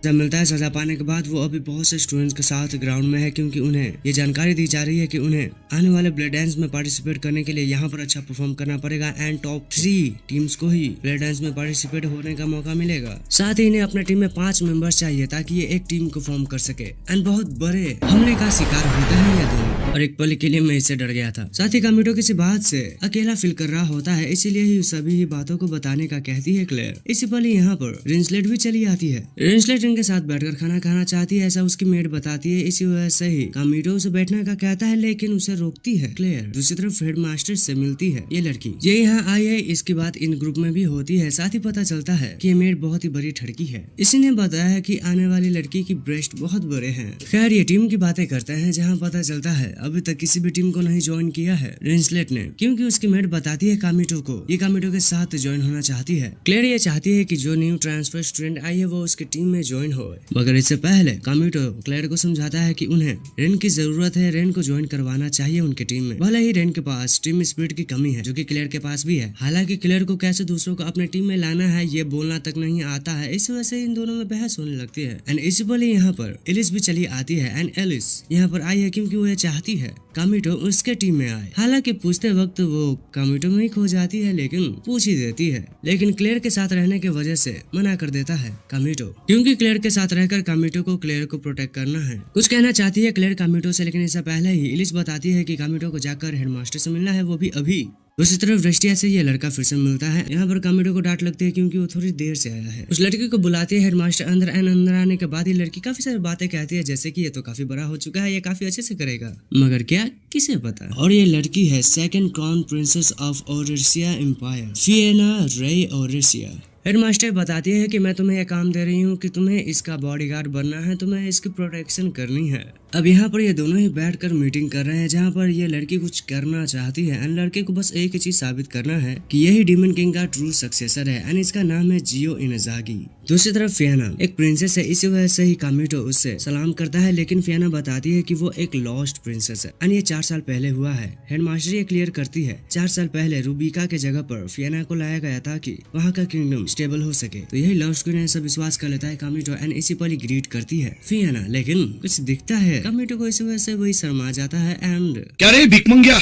जब मिलता है सजा पाने के बाद वो अभी बहुत से स्टूडेंट्स के साथ ग्राउंड में है क्योंकि उन्हें ये जानकारी दी जा रही है कि उन्हें आने वाले ब्लेड डांस में पार्टिसिपेट करने के लिए यहाँ पर अच्छा परफॉर्म करना पड़ेगा एंड टॉप 3 टीम्स को ही ब्लेड डांस में पार्टिसिपेट होने का मौका मिलेगा। साथ ही इन्हें अपने टीम में 5 मेंबर्स चाहिए ताकि ये एक टीम को फॉर्म कर सके एंड बहुत बड़े हमले का शिकार होते हैं ये दोनों। और एक पल के लिए मैं इससे डर गया था। साथ ही कामिटो किसी बात से अकेला फील कर रहा होता है, इसीलिए ही सभी ही बातों को बताने का कहती है क्लेयर। इसी पल यहाँ पर रिंसलेट भी चली आती है। रिंसलेट इनके साथ बैठकर खाना खाना चाहती है, ऐसा उसकी मेड बताती है। इसी वजह से ही कामिटो उसे बैठने का कहता है लेकिन उसे रोकती है क्लेयर। दूसरी तरफ हेडमास्टर से मिलती है ये लड़की। ये यहाँ आई है, इसकी बात इन ग्रुप में भी होती है। साथ ही पता चलता है कि ये मेड बहुत ही बड़ी ठड़की है। इसी ने बताया है कि आने वाली लड़की की ब्रेस्ट बहुत बड़े हैं। खैर ये टीम की बातें करते हैं जहाँ पता चलता है अभी तक किसी भी टीम को नहीं ज्वाइन किया है रिंसलेट ने, क्योंकि उसकी मेड बताती है कामिटो को ये कामिटो के साथ ज्वाइन होना चाहती है। क्लेयर ये चाहती है कि जो न्यू ट्रांसफर स्टूडेंट आई है वो उसकी टीम में ज्वाइन हो, मगर इससे पहले कामिटो क्लेयर को समझाता है कि उन्हें रेन की जरूरत है, रेन को ज्वाइन करवाना चाहिए उनकी टीम में। भले ही रेन के पास टीम स्पिरिट की कमी है जो कि क्लेयर के पास भी है। हालांकि क्लेयर को कैसे दूसरों को अपने टीम में लाना है ये बोलना तक नहीं आता है। इस वजह से इन दोनों में बहस होने लगती है एंड इसी पल यहाँ पर एलिस भी चली आती है एंड एलिस यहाँ पर आई है क्योंकि वो ये चाहती है कामिटो उसके टीम में आए। हालांकि पूछते वक्त वो कामिटो में ही खो जाती है लेकिन पूछ ही देती है, लेकिन क्लेयर के साथ रहने की वजह से मना कर देता है कामिटो, क्योंकि क्लेयर के साथ रहकर कामिटो को क्लेयर को प्रोटेक्ट करना है। कुछ कहना चाहती है क्लेयर कामिटो से, लेकिन इससे पहले ही एलिस बताती है कि कामिटो को जाकर हेडमास्टर से मिलना है, वो भी अभी। दूसरी तरफ रस्टिया से ये लड़का फिर से मिलता है। यहाँ पर कामिटो को डांट लगती है क्योंकि वो थोड़ी देर से आया है। उस लड़की को बुलाती है हेडमास्टर अंदर एंड अंदर आने के बाद ये लड़की काफी सारी बातें कहती है जैसे कि ये तो काफी बड़ा हो चुका है, ये काफी अच्छे से करेगा, मगर क्या किसे पता। और ये लड़की है second crown princess of Oresia empire Fiena Rae Oresia. Headmaster बताती है कि मैं तुम्हें यह काम दे रही हूँ कि तुम्हें इसका बॉडीगार्ड बनना है, तुम्हें इसकी प्रोटेक्शन करनी है। अब यहाँ पर ये दोनों ही बैठकर मीटिंग कर रहे हैं, जहाँ पर ये लड़की कुछ करना चाहती है एंड लड़के को बस एक ही चीज साबित करना है कि यही डीमन किंग का ट्रू सक्सेसर है एंड इसका नाम है जियो इनाज़ागी। दूसरी तरफ फियाना एक प्रिंसेस है, इसी वजह से ही कामिटो उससे सलाम करता है, लेकिन फियाना बताती है कि वो एक लॉस्ट प्रिंसेस है एंड ये 4 साल पहले हुआ है। हेडमास्टर ये क्लियर करती है 4 साल पहले रूबिका के जगह पर फियाना को लाया गया ताकि वहाँ का किंगडम स्टेबल हो सके। तो यही लॉस्ट क्वीन ऐसा विश्वास कर लेता है कामिटो एंड इसी पर ग्रीट करती है फियाना, लेकिन कुछ दिखता है कामिटो को, इसी वजह से वही शर्मा जाता है एंड क्या रे भिकमंगिया,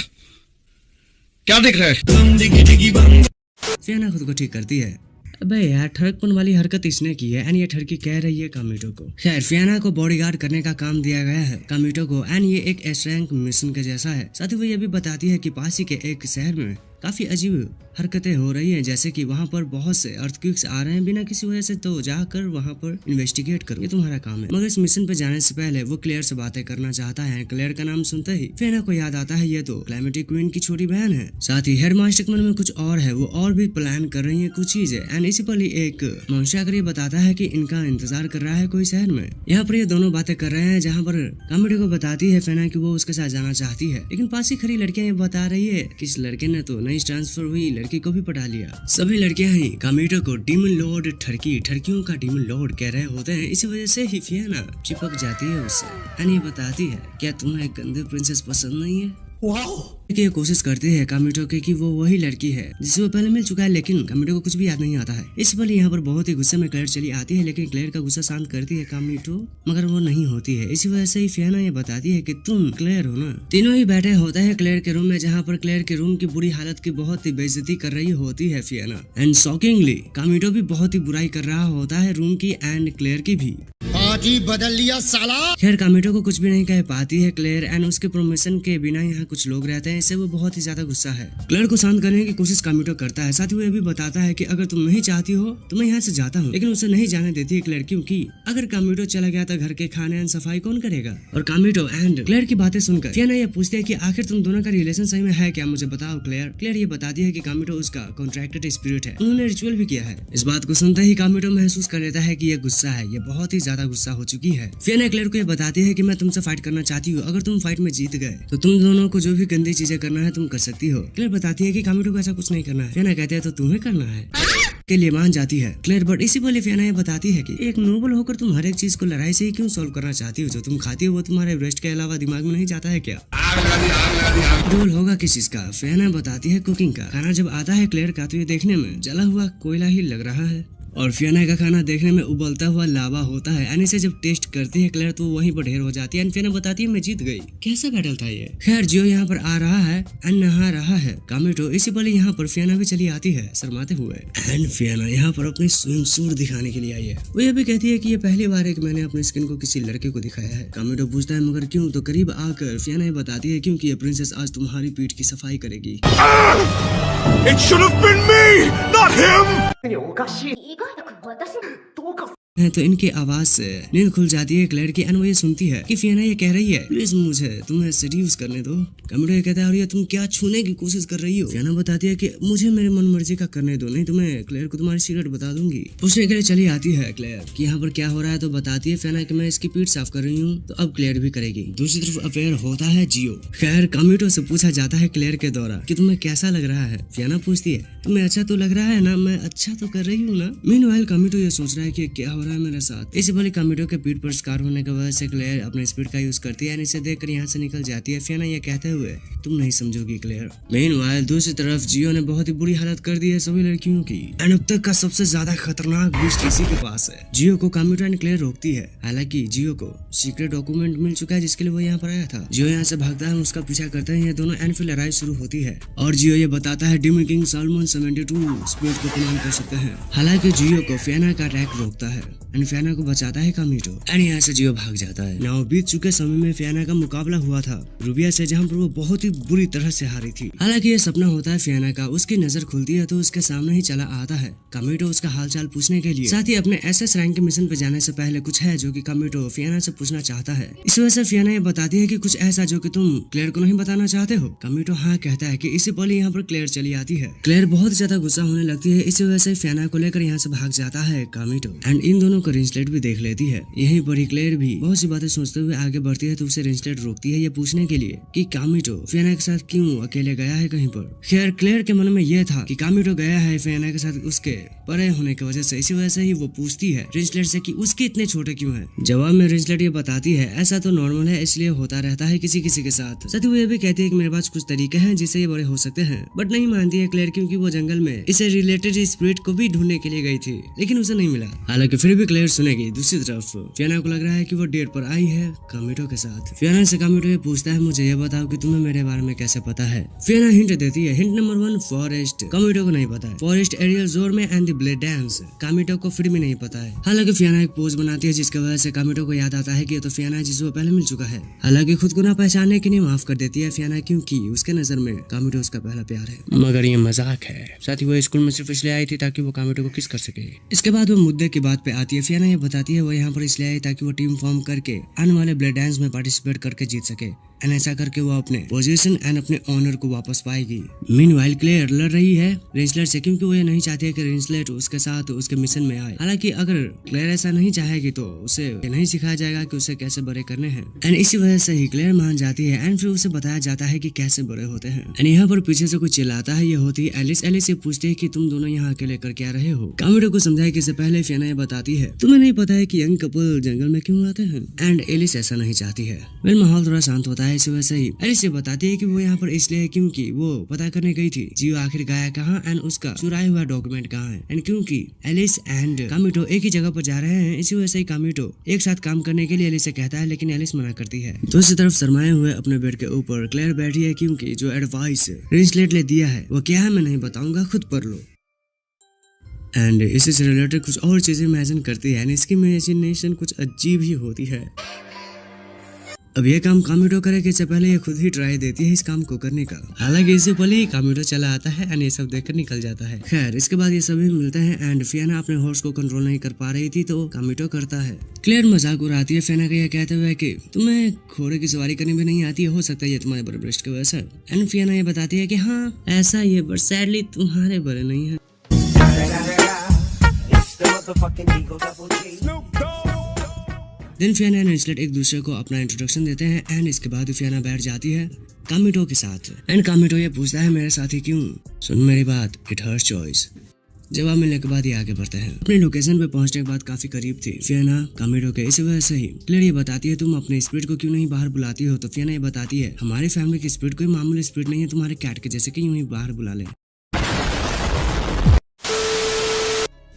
क्या देख रहा है? फियाना खुद को ठीक करती है। अबे यार, ठरकपन वाली हरकत इसने की है एंड ये ठरकी कह रही है कामिटो को। खैर फियाना को बॉडीगार्ड करने का काम दिया गया है कामिटो को एंड ये एक एस रैंक मिशन के जैसा है। साथ ही वो ये भी बताती है कि पास ही के एक शहर में काफी अजीब हरकतें हो रही हैं, जैसे कि वहाँ पर बहुत से अर्थक्वेक्स आ रहे हैं बिना किसी वजह से, तो जाकर वहाँ पर इन्वेस्टिगेट करो, ये तुम्हारा काम है। मगर इस मिशन पे जाने से पहले वो क्लेयर से बातें करना चाहता है। क्लेयर का नाम सुनते ही फियाना को याद आता है ये तो क्लाइमेटिक क्वीन की छोटी बहन है। साथ ही हेडमास्टर के मन में कुछ और है, वो और भी प्लान कर रही है कुछ चीजें एंड इसी पर ही एक मनुष्य आकर ये बताता है कि इनका इंतजार कर रहा है कोई शहर में। यहाँ पर ये दोनों बातें कर रहे हैं, जहाँ पर कामिटो को बताती है फियाना कि वो उसके साथ जाना चाहती है, लेकिन पास ही खड़ी लड़कियां ये बता रही है कि इस लड़के ने तो नई ट्रांसफर हुई लड़की को भी पटा लिया। सभी लड़कियां ही कामिटो को डीमन लॉर्ड ठरकियों का डीमन लॉर्ड कह रहे होते हैं, इसी वजह से ही फियाना चिपक जाती है उससे एंड ये बताती है क्या तुम्हें गंदे प्रिंसेस पसंद नहीं है। ये कोशिश करती है कामिटो के कि वो वही लड़की है जिसे वो पहले मिल चुका है, लेकिन कामिटो को कुछ भी याद नहीं आता है। इस पर यहाँ पर बहुत ही गुस्से में क्लेयर चली आती है, लेकिन क्लेयर का गुस्सा शांत करती है कामिटो, मगर वो नहीं होती है। इसी वजह से ही फियाना ये बताती है कि तुम क्लेयर हो ना। तीनों ही बैठे होते हैं क्लेयर के रूम में, जहाँ पर क्लेयर के रूम की बुरी हालत की बहुत ही बेइज्जती कर रही होती है फियाना एंड शॉकिंगली कामिटो भी बहुत ही बुराई कर रहा होता है रूम की एंड क्लेयर की भी। आज ही बदल लिया साला। खैर कामिटो को कुछ भी नहीं कह पाती है क्लेयर एंड उसके परमिशन के बिना यहाँ कुछ लोग रहते हैं, इससे वो बहुत ही ज्यादा गुस्सा है। क्लेयर को शांत करने की कोशिश कामिटो करता है, साथ ही वो ये भी बताता है कि अगर तुम नहीं चाहती हो तो मैं यहाँ से जाता हूँ, लेकिन उसे नहीं जाने देती है क्लेयर, क्योंकि अगर कामिटो चला गया तो घर के खाने एंड सफाई कौन करेगा। और कामिटो एंड क्लेयर की बातें सुनकर फियाना ये पूछती है कि आखिर तुम दोनों का रिलेशन सही में है क्या, मुझे बताओ क्लेयर। क्लेयर ये बताती है कि कामिटो उसका कॉन्ट्रैक्टेड स्पिरिट है, उन्होंने रिचुअल भी किया है। इस बात को सुनते ही कामिटो महसूस कर लेता है कि ये गुस्सा है, ये बहुत ही ज्यादा गुस्सा हो चुकी है। फियाना क्लेयर को ये बताती है कि मैं तुमसे फाइट करना चाहती हूँ, अगर तुम फाइट में जीत गए तो तुम दोनों को जो भी गंदी चीजें करना है तुम कर सकती हो। क्लेयर बताती है कि कामिटो को ऐसा कुछ नहीं करना है। फियाना कहते हैं तो तुम्हें करना है के लिए मान जाती है क्लेयर, बट इसी पर फियाना ये बताती है कि एक नोबल होकर तुम हर एक चीज को लड़ाई से ही क्यों सॉल्व करना चाहती हो, जो तुम खाती हो वो तुम्हारे ब्रेस्ट के अलावा दिमाग में नहीं जाता है क्या। रोल होगा किस चीज का। फियाना बताती है कुकिंग का। खाना जब आता है क्लेयर का तो ये देखने में जला हुआ कोयला ही लग रहा है और फियाना का खाना देखने में उबलता हुआ लावा होता है एंड इसे जब टेस्ट करती है क्लेयर तो वहीं पर ढेर हो जाती है एंड फियाना बताती है मैं जीत गई। कैसा बैटल था ये। खैर जियो यहाँ पर आ रहा है एंड नहा रहा है कामिटो, इसी पर यहाँ पर फियाना भी चली आती है शर्माते हुए एंड फियाना यहाँ पर अपनी स्विम सूट दिखाने के लिए आई है। वो ये भी कहती है कि ये पहली बार है कि मैंने अपनी स्किन को किसी लड़के को दिखाया है। कामिटो पूछता है मगर क्यों, तो करीब आकर फियाना ये बताती है क्योंकि ये प्रिंसेस आज तुम्हारी पीठ की सफाई करेगी। It should have been me, not him. 意外だから私どうか है तो इनकी आवाज से नींद खुल जाती है क्लेयर की एंड वो ये सुनती है कि फियाना ये कह रही है प्लीज मुझे तुम्हें सेड्यूस करने दो। कामिटो ये कहता है और ये तुम क्या छूने की कोशिश कर रही हो। फियाना बताती है कि मुझे मेरे मन मर्जी का करने दो, नहीं तो मैं क्लेयर को तुम्हारी सीक्रेट बता दूंगी। पूछने के लिए चली आती है क्लेयर कि यहाँ पर क्या हो रहा है, तो बताती है फियाना कि मैं इसकी पीठ साफ कर रही हूँ, तो अब क्लेयर भी करेगी। दूसरी तरफ अफेयर होता है जियो। खैर कामिटो से पूछा जाता है क्लेयर के द्वारा कि तुम्हें कैसा लग रहा है। फियाना पूछती है तुम्हें अच्छा तो लग रहा है ना, मैं अच्छा तो कर रही हूँ ना। मीनवाइल कामिटो ये सोच रहा है कि क्या हो रहा है मेरे साथ। इसी बोले कामिटो के पीठ पर स्कार होने की वजह से क्लेयर अपने स्पीड का यूज करती है, इसे देखकर यहाँ से निकल जाती है। फियाना ये कहते हुए तुम नहीं समझोगी क्लेयर। मीनवाइल दूसरी तरफ जियो ने बहुत ही बुरी हालत कर दी है सभी लड़कियों की एंड अब तक का सबसे ज्यादा खतरनाक बीस्ट इसी के पास है। जियो को कामिटो एंड क्लेयर रोकती है, हालांकि जियो को सीक्रेट डॉक्यूमेंट मिल चुका है जिसके लिए वो यहाँ पर आया था। जियो यहाँ से भागता है, उसका पीछा करते हैं ये दोनों एंड फिर लड़ाई शुरू होती है और जियो ये बताता है डीमन किंग सालमन 72 स्पीड को कमांड कर सकते हैं। हालांकि जियो को फियाना का अटैक रोकता है एंड फियाना को बचाता है कामिटो एंड यहाँ से जियो भाग जाता है। नाउ बीत चुके समय में फियाना का मुकाबला हुआ था रूबिया से, जहाँ पर वो बहुत ही बुरी तरह से हारी थी। हालांकि ये सपना होता है फियाना का, उसकी नजर खुलती है तो उसके सामने ही चला आता है कामिटो उसका हालचाल पूछने के लिए। साथ ही अपने एसएस रैंक के मिशन पे जाने से पहले कुछ है जो कि कामिटो फियाना से पूछना चाहता है। इस वजह से फियाना ये बताती है कि कुछ ऐसा जो कि तुम क्लेयर को नहीं बताना चाहते हो। कामिटो हाँ कहता है कि इसी पल यहाँ पर क्लेयर चली आती है। क्लेयर बहुत ज्यादा गुस्सा होने लगती है, इसी वजह से फियाना को लेकर यहाँ से भाग जाता है कामिटो एंड इन दोनों को रिंसलेट भी देख लेती है। यहीं पर ही क्लेयर भी बहुत सी बातें सोचते हुए आगे बढ़ती है तो उसे रिंसलेट रोकती है ये पूछने के लिए कि कामिटो फियोना के साथ क्यों अकेले गया है कहीं पर। खैर क्लेयर के मन में यह था कि कामिटो गया है फियोना के साथ उसके परे होने की वजह से, इसी वजह से ही वो पूछती है रिंसलेट से कि उसके इतने छोटे क्यों है। जवाब में रिंसलेट ये बताती है ऐसा तो नॉर्मल है, इसलिए होता रहता है किसी किसी के साथ। साथ ही वो ये भी कहती है कि मेरे पास कुछ तरीके हैं जिससे ये बड़े हो सकते हैं, बट नहीं मानती है क्लेयर क्योंकि वो जंगल में इसे रिलेटेड स्पिरिट को भी ढूंढने के लिए गई थी लेकिन उसे नहीं मिला। हालांकि फिर भी क्लेयर सुनेगी। दूसरी तरफ फियोना को लग रहा है कि वो डेट पर आई है कामिटो के साथ। फियोना से कामिटो ये पूछता है मुझे ये बताओ कि तुम्हें मेरे बारे में कैसे पता है। फियोना हिंट देती है। Hint number 1 forest. कामिटो को नहीं पता है। फॉरेस्ट एरियल जोर में एंड द ब्लेड डांस कामिटो को फिर भी नहीं पता है। हालांकि फियोना एक पोज बनाती है जिसकी वजह से कामिटो को याद आता है कि ये तो फियोना है जिसे वो पहले मिल चुका है। हालांकि खुद को ना पहचानने के लिए माफ कर देती है फियोना क्योंकि उसके नजर में कामिटो उसका पहला प्यार है। मगर ये मजाक है। साथ ही वो स्कूल में सिर्फ इसलिए आई थी ताकि वो कामिटो को किस कर सके। इसके बाद वो मुद्दे की बात पे आती है। फियोना ये बताती है वो यहाँ पर इसलिए आई ताकि वो टीम फॉर्म करके आने वाले ब्लेड डांस में पार्टिसिपेट करके जीत सके एंड ऐसा करके वो अपने पोजीशन एंड अपने ऑनर को वापस पाएगी। मीनवाइल क्लेयर लड़ रही है रिंसलेट से क्योंकि वो ये नहीं चाहती है कि रिंसलेट उसके साथ उसके मिशन में आए। हालांकि अगर क्लेयर ऐसा नहीं चाहेगी तो उसे ये नहीं सिखाया जाएगा कि उसे कैसे बड़े करने हैं एंड इसी वजह से ही क्लेयर मान जाती है एंड फिर उसे बताया जाता है कि कैसे बड़े होते हैं। एंड यहाँ पर पीछे से कुछ चिल्लाता है। ये होती है एलिस। एलिस से पूछती है कि तुम दोनों यहाँ अकेले कर क्या रहे हो। कामिटो को समझाए कि इससे पहले फियोना ये बताती है तुम्हें नहीं पता है कि यंग कपल जंगल में क्यों आते हैं एंड एलिस ऐसा नहीं चाहती है। वेल माहौल थोड़ा शांत होता है इसी वजह से ही एलिस बताती है कि वो यहाँ पर इसलिए क्योंकि वो पता करने गई थी जियो आखिर गया कहाँ एंड उसका चुराया हुआ डॉक्यूमेंट कहाँ है एंड क्योंकि एलिस एंड कामिटो एक ही जगह पर जा रहे हैं इसी वजह से कामिटो एक साथ काम करने के लिए एलिस से कहता है लेकिन एलिस मना करती है। दूसरी तरफ शरमाए हुए अपने बेड के ऊपर क्लेयर बैठी है क्योंकि जो एडवाइस रिंसलेट ने दिया है वो क्या है मैं नहीं बताऊंगा, खुद पढ़ लो। एंड इसी से रिलेटेड कुछ और चीजें इमेजिन करती है। इसकी इमेजिनेशन कुछ अजीब ही होती है। अब ये काम कामिटो करे कि इससे पहले ये खुद ही ट्राई देती है इस काम को करने का। हालांकि इससे पहले ही कामिटो चला आता है एंड ये सब देखकर निकल जाता है। खैर इसके बाद ये सभी मिलते हैं एंड फियोना अपने हॉर्स को कंट्रोल नहीं कर पा रही थी तो कामिटो करता है। क्लेयर मजाक उड़ाती है फियोना का ये कहते हुए कि तुम्हें घोड़े की सवारी करनी भी नहीं आती है, हो सकता है ये तुम्हारे बड़े ब्रेस्ट की वजह से। एंड फियोना ये बताती है कि हाँ ऐसा ये बट सैडली तुम्हारे बड़े नहीं है। देन फियोना एंड रिंसलेट एक दूसरे को अपना इंट्रोडक्शन देते हैं एंड इसके बाद फियोना बैठ जाती है कामिटो के साथ एंड कामिटो ये पूछता है मेरे साथ ही क्यों। सुन मेरी बात, इट हर्स चॉइस। जवाब मिलने के बाद ये आगे बढ़ते हैं। अपने लोकेशन पे पहुंचने के बाद काफी करीब थी फियोना कामिटो के, इसी वजह से ही क्लेयर ये बताती है तुम अपने स्पिरिट को क्यों नहीं बाहर बुलाती हो। तो फियोना ये बताती है हमारी फैमिली की स्पिरिट कोई मामूली स्पिरिट नहीं है, तुम्हारे कैट के जैसे कि यूं ही बाहर बुला ले।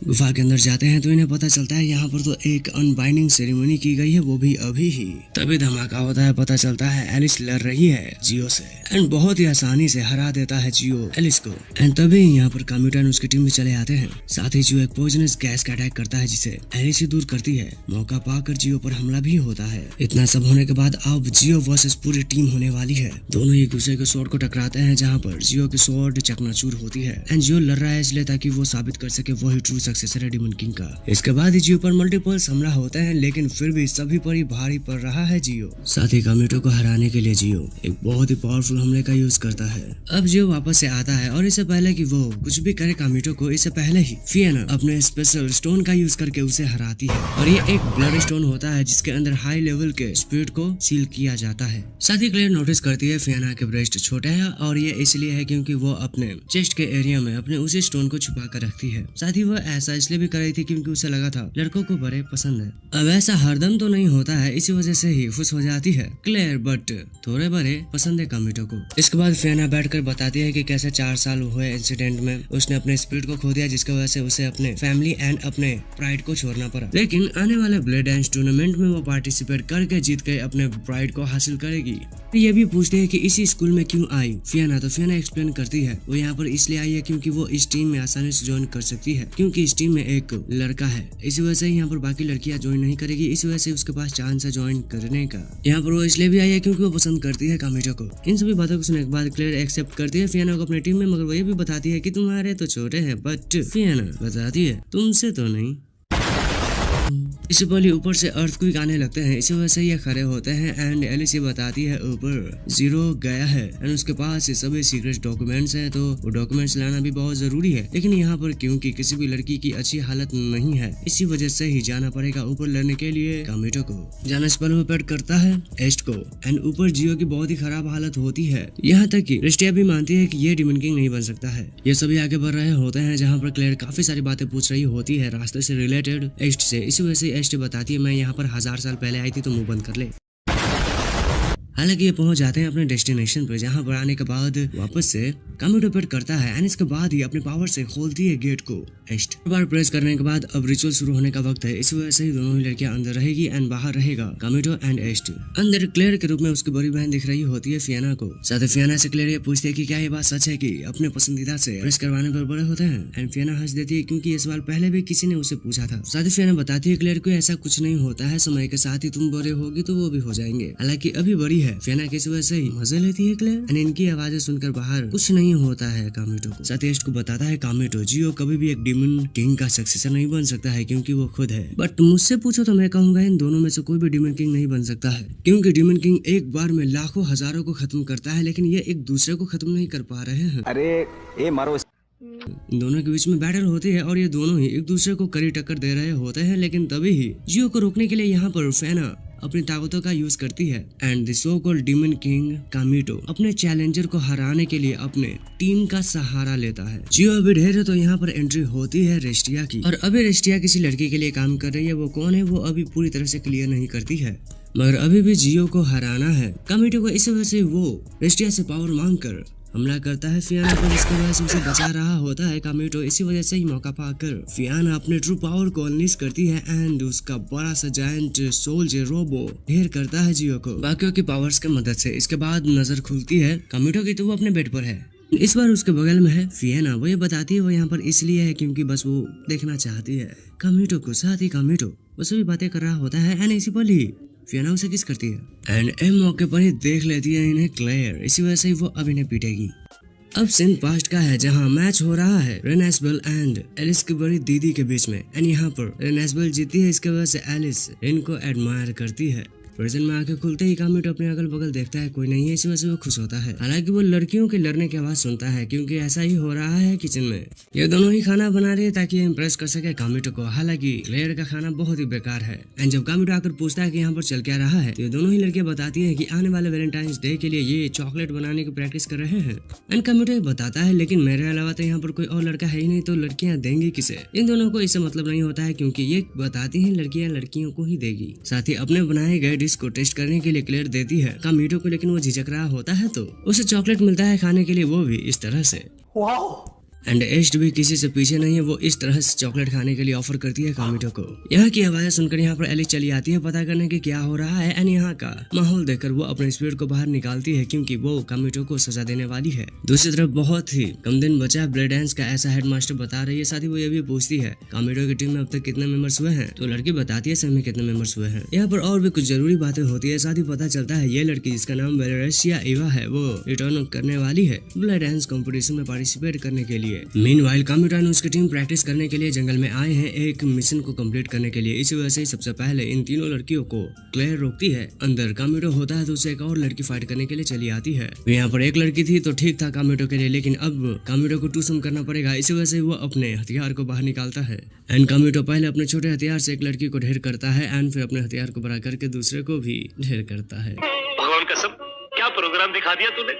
गुफा के अंदर जाते हैं तो इन्हें पता चलता है यहाँ पर तो एक अनबाइंडिंग सेरेमनी की गई है, वो भी अभी ही। तभी धमाका होता है, पता चलता है एलिस लड़ रही है जियो से एंड बहुत ही आसानी से हरा देता है जियो एलिस को। एंड तभी यहाँ पर कामिटो एंड उसकी टीम में चले आते हैं। साथ ही जियो एक पॉइजनस गैस का अटैक करता है जिसे एलिस ही दूर करती है। मौका पाकर जियो पर हमला भी होता है। इतना सब होने के बाद अब जियो वर्सेस पूरी टीम होने वाली है। दोनों एक दूसरे के स्वॉर्ड को टकराते हैं जहाँ पर जियो की स्वॉर्ड चकनाचूर होती है एंड जियो लड़ रहा है इसलिए ताकि वो साबित कर सके वो ही ट्रू सक्सेसर है डेमन किंग का। इसके बाद ही जियो पर मल्टीपल्स हमला होते हैं लेकिन फिर भी सभी पर ही भारी पड़ रहा है जियो। साथ ही कामिटो को हराने के लिए जियो एक बहुत ही पावरफुल हमले का यूज करता है। अब जियो वापस से आता है और इससे पहले कि वो कुछ भी करे कामिटो को, इससे पहले ही फियोना अपने स्पेशल स्टोन का यूज करके उसे हराती है और ये एक ब्लड स्टोन होता है जिसके अंदर हाई लेवल के स्पिरिट को सील किया जाता है। साथ ही क्लेयर नोटिस करती है फियोना के ब्रेस्ट छोटे है और ये इसलिए है क्योंकि वो अपने चेस्ट के एरिया में अपने उसी स्टोन को छुपा कर रखती है। साथ ही वो ऐसा इसलिए भी कर रही थी क्योंकि उसे लगा था लड़कों को बड़े पसंद है। अब ऐसा हरदम तो नहीं होता है, इसी वजह से ही खुश हो जाती है क्लेयर, बट थोड़े बड़े पसंद है कामिटो को। इसके बाद फियोना बैठकर बताती है कि कैसे 4 साल हुए इंसिडेंट में उसने अपने स्पिरिट को खो दिया जिसकी वजह से उसे अपने फैमिली एंड अपने प्राइड को छोड़ना पड़ा। लेकिन आने वाले ब्लेड डांस टूर्नामेंट में वो पार्टिसिपेट करके जीत के अपने प्राइड को हासिल करेगी। ये भी पूछते हैं कि इसी स्कूल में क्यों आई फियोना, तो फियोना एक्सप्लेन करती है वो यहाँ पर इसलिए आई है क्योंकि वो इस टीम में आसानी से ज्वाइन कर सकती है क्योंकि इस टीम में एक लड़का है। इसी वजह से यहाँ पर बाकी लड़कियां ज्वाइन नहीं करेगी, इस वजह से उसके पास चांस है ज्वाइन करने का। यहाँ पर वो इसलिए भी आई है क्योंकि वो पसंद करती है कामिटो को। इन सभी बातों को सुनने के बाद क्लेयर एक्सेप्ट करती है फियोना को अपनी टीम में, मगर वो ये भी बताती है कि तुम्हारे तो छोटे हैं, बट फियोना बताती है तुमसे तो नहीं। इससे पहले ऊपर से अर्थक्वेक आने लगते हैं, इसी वजह से ये खड़े होते हैं एंड एलिस ये बताती है ऊपर जीरो गया है एंड उसके पास ये सभी सीक्रेट डॉक्यूमेंट्स हैं, तो वो डॉक्यूमेंट्स लाना भी बहुत जरूरी है। लेकिन यहाँ पर क्योंकि किसी भी लड़की की अच्छी हालत नहीं है, इसी वजह से ही जाना पड़ेगा ऊपर लड़ने के लिए कामिटो को। जाने से पहले वो पेड करता है एस्ट को एंड ऊपर जियो की बहुत ही खराब हालत होती है, यहाँ तक कि रिस्टिया भी मानती है कि ये डिमन किंग नहीं बन सकता है। ये सभी आगे बढ़ रहे होते हैं जहाँ पर क्लेयर काफी सारी बातें पूछ रही होती है रास्ते से रिलेटेड एस्ट से। इसी वजह से एस्ट बताती है मैं यहाँ पर 1000 साल पहले आई थी तो मुंह बंद कर ले। हालांकि ये पहुंच जाते हैं अपने डेस्टिनेशन पर, जहां पर आने के बाद वापस से कामिटो पेड करता है एंड इसके बाद ही अपने पावर से खोलती है गेट को। एस्ट बार प्रेस करने के बाद अब रिचुअल शुरू होने का वक्त है, इस वजह से ही दोनों ही लड़कियां अंदर रहेगी एंड बाहर रहेगा कामिटो एंड एस्ट। अंदर क्लेयर के रूप में उसकी बड़ी बहन दिख रही होती है फियाना को। साथ ही फियाना से क्लेयर ये पूछती है कि क्या ये बात सच है कि अपने पसंदीदा से प्रेस करवाने पर बड़े होते हैं एंड फियाना हंस देती है क्योंकि ये सवाल पहले भी किसी ने उसे पूछा था। साथ ही फियाना बताती है क्लेयर को ऐसा कुछ नहीं होता है, समय के साथ ही तुम बड़े होगी तो वो भी हो जाएंगे, हालांकि अभी बड़ी है। फियाना की वजह से ही मजे लेती है क्लेयर एंड इनकी आवाजें सुनकर बाहर कुछ नहीं होता है कामिटो को। साथ ही एस्ट को बताता है कामिटो जियो कभी भी एक डिमन किंग का सक्सेसर नहीं बन सकता है क्योंकि वो खुद है, बट मुझसे पूछो तो मैं कहूंगा इन दोनों में से कोई भी डिमन किंग नहीं बन सकता है, क्योंकि डिमन किंग एक बार में लाखों हजारों को खत्म करता है, लेकिन ये एक दूसरे को खत्म नहीं कर पा रहे हैं। अरे ए मारो। इन दोनों के बीच में बैटल होती है और ये दोनों ही एक दूसरे को कड़ी टक्कर दे रहे होते हैं, लेकिन तभी ही जियो को रोकने के लिए यहाँ पर फियाना अपनी ताकतों का यूज करती है and the so called demon king Kamito अपने चैलेंजर को हराने के लिए अपने टीम का सहारा लेता है। जियो अभी ढेर है तो यहाँ पर एंट्री होती है रेस्टिया की, और अभी रेस्टिया किसी लड़की के लिए काम कर रही है। वो कौन है वो अभी पूरी तरह से क्लियर नहीं करती है, मगर अभी भी जियो को हराना है कामिटो को। इस वजह से वो रेस्टिया से पावर मांग कर हमला करता है फियाना पर, इसके वजह से उसे बचा रहा होता है कामिटो। इसी वजह से ही मौका पाकर फियाना अपने ट्रू पावर को अनलीश करती है एंड उसका बड़ा सा जायंट सोल्जर रोबो ढेर करता है जियो को बाकियों की पावर्स की मदद से। इसके बाद नजर खुलती है कामिटो की तो वो अपने बेड पर है। इस बार उसके बगल में है फियाना। वो ये बताती है वो यहाँ पर इसलिए है क्योंकि बस वो देखना चाहती है कामिटो को। साथ ही कामिटो वो सभी बातें कर रहा होता है एंड इसी पर ही फियाना उसे किस करती है एंड एम मौके पर ही देख लेती है इन्हें क्लेयर। इसी वजह से वो अब इन्हें पीटेगी। अब सीन पास्ट का है जहां मैच हो रहा है रेन एसबेल एंड एलिस की बड़ी दीदी के बीच में एंड यहाँ पर रेन एसबेल जीती है। इसके वजह से एलिस रेन को एडमायर करती है। प्रेजेंट में आके खुलते ही कामिटो अपने अगल बगल देखता है कोई नहीं है, इसी वजह से वो खुश होता है। हालांकि वो लड़कियों के लड़ने की आवाज सुनता है क्योंकि ऐसा ही हो रहा है किचन में। ये दोनों ही खाना बना रहे हैं ताकि इम्प्रेस कर सके कामिटो को। हालांकि क्लेयर का खाना बहुत ही बेकार है एंड जब कामिटो आकर पूछता है कि यहाँ पर चल क्या रहा है तो ये दोनों ही लड़कियां बताती है कि आने वाले वैलेंटाइंस डे के लिए ये चॉकलेट बनाने की प्रैक्टिस कर रहे हैं एंड कामिटो बताता है लेकिन मेरे अलावा तो यहाँ पर कोई और लड़का है ही नहीं तो लड़कियां देंगी किसे। इन दोनों को इससे मतलब नहीं होता है क्योंकि ये बताती है लड़कियां लड़कियों को ही देगी। साथ ही अपने बनाए गए डिश को टेस्ट करने के लिए क्लेयर देती है कामिटो को, लेकिन वो झिझक रहा होता है तो उसे चॉकलेट मिलता है खाने के लिए, वो भी इस तरह से। एंड एस्ट भी किसी से पीछे नहीं है, वो इस तरह से चॉकलेट खाने के लिए ऑफर करती है कामिटो को। यहाँ की आवाजें सुनकर यहाँ पर एलिस चली आती है पता करने की क्या हो रहा है एंड यहाँ का माहौल देखकर वो अपने स्पिरिट को बाहर निकालती है क्योंकि वो कामिटो को सजा देने वाली है। दूसरी तरफ बहुत ही कम दिन बचा है ब्रेड डांस का, ऐसा हेडमास्टर बता रही है। साथ ही वो ये भी पूछती है कामिटो की टीम में अब तक कितने मेंबर्स हुए हैं, तो लड़की बताती है सब में कितने मेंबर्स हुए हैं। यहाँ पर और भी कुछ जरूरी बातें होती है। साथ ही पता चलता है ये लड़की जिसका नाम वेलेसिया एवा है वो रिटर्न करने वाली है ब्रेड डांस कॉम्पिटिशन में पार्टिसिपेट करने के लिए। मीनवाइल कामिटो और उसकी टीम प्रैक्टिस करने के लिए जंगल में आए हैं एक मिशन को कंप्लीट करने के लिए। इसी वजह से सबसे पहले इन तीनों लड़कियों को क्लेयर रोकती है। अंदर कामिटो होता है तो उसे एक और लड़की फाइट करने के लिए चली आती है। यहाँ पर एक लड़की थी तो ठीक था कामिटो के लिए, लेकिन अब कामिटो को टूसम करना पड़ेगा। इसी वजह से वो अपने हथियार को बाहर निकालता है एंड कामिटो पहले अपने छोटे हथियार से एक लड़की को ढेर करता है एंड फिर अपने हथियार को बड़ा करके दूसरे को भी ढेर करता है। भगवान कसम क्या प्रोग्राम दिखा दिया तूने।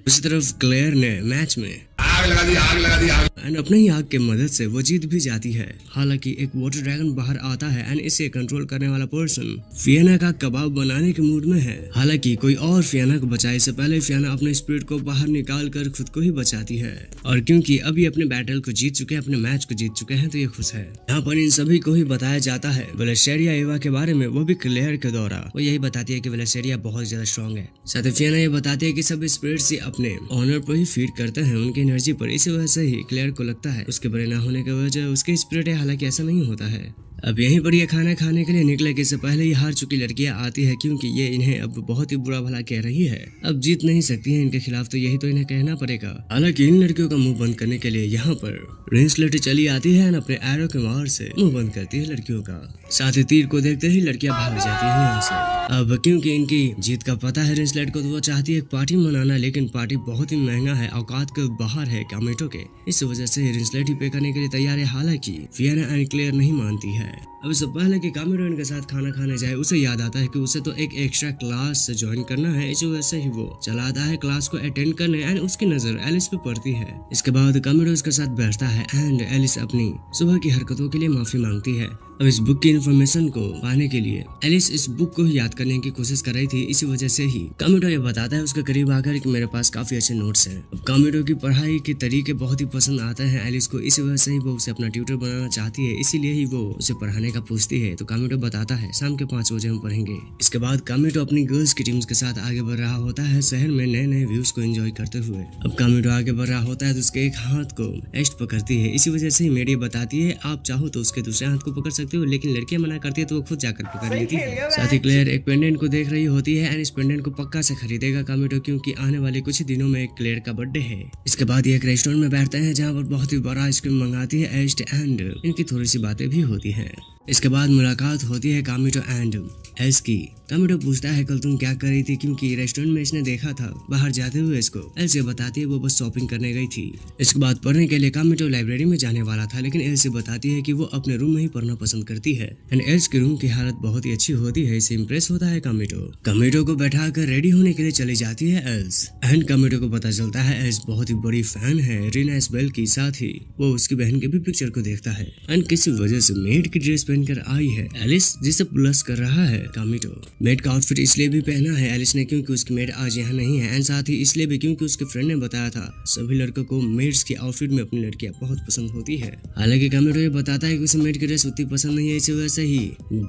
उसी तरफ क्लेयर ने मैच में आग लगा दी एंड अपने ही आग के मदद से वो जीत भी जाती है। हालांकि एक वाटर ड्रैगन बाहर आता है एंड इसे कंट्रोल करने वाला पर्सन फियाना का कबाब बनाने के मूड में है। हालांकि कोई और फियाना को बचाए से पहले फियाना अपने स्पिरिट को बाहर निकाल कर खुद को ही बचाती है, और क्योंकि अभी अपने बैटल को जीत चुके हैं, अपने मैच को जीत चुके हैं तो ये खुश है। यहाँ पर इन सभी को ही बताया जाता है वेलेसिया एवा के बारे में, वो भी क्लेयर के द्वारा। वो यही बताती है कि वेलेसिया बहुत ज्यादा स्ट्रॉन्ग है। साथ ही फियाना ये बताती है कि सभी स्पिरिट्स ही अपने ऑनर पर ही फीड करते हैं, उनकी एनर्जी पर। इसी वजह से ही क्लेयर को लगता है उसके बड़े ना होने की वजह उसके स्पिरिट है, हालांकि ऐसा नहीं होता है। अब यहीं पर ये खाना खाने के लिए निकले कि इससे पहले ही हार चुकी लड़कियां आती है क्योंकि ये इन्हें अब बहुत ही बुरा भला कह रही है। अब जीत नहीं सकती है इनके खिलाफ, तो यही तो इन्हें कहना पड़ेगा। हालांकि इन लड़कियों का मुंह बंद करने के लिए यहाँ पर रिंसलेट चली आती है और अपने एरो के मार से मुंह बंद करती है लड़कियों का। साथ ही तीर को देखते ही लड़कियां भाग जाती है यहाँ से। अब क्योंकि इनकी जीत का पता है रिंसलेट को, तो वो चाहती है एक पार्टी मनाना, लेकिन पार्टी बहुत ही महंगा है, औकात के बाहर है कामेटो के। इस वजह से रिंसलेट ही पे करने के लिए तैयार है। हालांकि फियोना एंड क्लेयर नहीं मानती है। अब इससे पहले कि कामेटो इनके साथ खाना खाने जाए, उसे याद आता है कि उसे तो एक एक्स्ट्रा क्लास ज्वाइन करना है। इस वजह से ही वो चला आता है क्लास को अटेंड करने एंड उसकी नजर एलिस पे पड़ती है। इसके बाद कामेटो उसके साथ बैठता है एंड एलिस अपनी सुबह की हरकतों के लिए माफी मांगती है। अब इस बुक की इन्फॉर्मेशन को पाने के लिए एलिस इस बुक को ही याद करने की कोशिश कर रही थी। इसी वजह से ही कामेटो ये बताता है उसके करीब आकर कि मेरे पास काफी अच्छे नोट्स हैं। अब कामेटो की पढ़ाई के तरीके बहुत ही पसंद आते हैं एलिस को। इसी वजह से ही वो उसे अपना ट्यूटर बनाना चाहती है, इसीलिए ही वो उसे पढ़ाने का पूछती है। तो कामेटो बताता है शाम के 5 बजे हम पढ़ेंगे। इसके बाद कामेटो अपनी गर्ल्स की टीम्स के साथ आगे बढ़ रहा होता है शहर में नए नए व्यूज को एंजॉय करते हुए। अब कामेटो आगे बढ़ रहा होता है तो उसके एक हाथ को एस्ट पकड़ती है। इसी वजह से ही मेडी बताती है आप चाहो तो उसके दूसरे हाथ को पकड़ सकते हो, लेकिन लड़कियां मना करती है तो वो खुद जाकर पकड़ लेती है। साथ ही क्लेयर एक पेंडेंट को देख रही होती है एंड इस पेंडेंट को पक्का से खरीदेगा कामेटो, क्योंकि आने वाले कुछ ही दिनों में क्लेयर का बर्थडे है। इसके बाद ये एक रेस्टोरेंट में बैठते हैं जहाँ पर बहुत ही बड़ा आइसक्रीम मंगाती है एस्ट एंड इनकी थोड़ी सी बातें भी होती है। इसके बाद मुलाकात होती है कामेटो एंड एल्स की। कामेटो पूछता है कल तुम क्या कर रही थी, क्योंकि रेस्टोरेंट में इसने देखा था बाहर जाते हुए इसको। एल्स बताती है वो बस शॉपिंग करने गई थी। इसके बाद पढ़ने के लिए कामेटो लाइब्रेरी में जाने वाला था, लेकिन एल्स बताती है कि वो अपने रूम में ही पढ़ना पसंद करती है एंड एल्स के रूम की हालत बहुत ही अच्छी होती है। इससे इम्प्रेस होता है कामेटो। कामेटो को बैठा कर रेडी होने के लिए चली जाती है एल्स एंड कामेटो को पता चलता है एल्स बहुत ही बड़ी फैन है रीना एस्बेल की। साथ ही वो उसकी बहन के भी पिक्चर को देखता है एंड किसी वजह से मेड की ड्रेस पहनकर आई है एलिस, जिसे प्लस कर रहा है कामेटो। मेड का आउटफिट इसलिए भी पहना है एलिस ने क्योंकि उसकी मेड आज यहाँ नहीं है एंड साथ ही इसलिए भी क्योंकि उसके फ्रेंड ने बताया था सभी लड़कों को मेड्स की आउटफिट में अपनी लड़कियां बहुत पसंद होती है। हालांकि कामेटो ये बताता है कि उसे मेड की ड्रेस उतनी पसंद नहीं है। इसी वजह से ही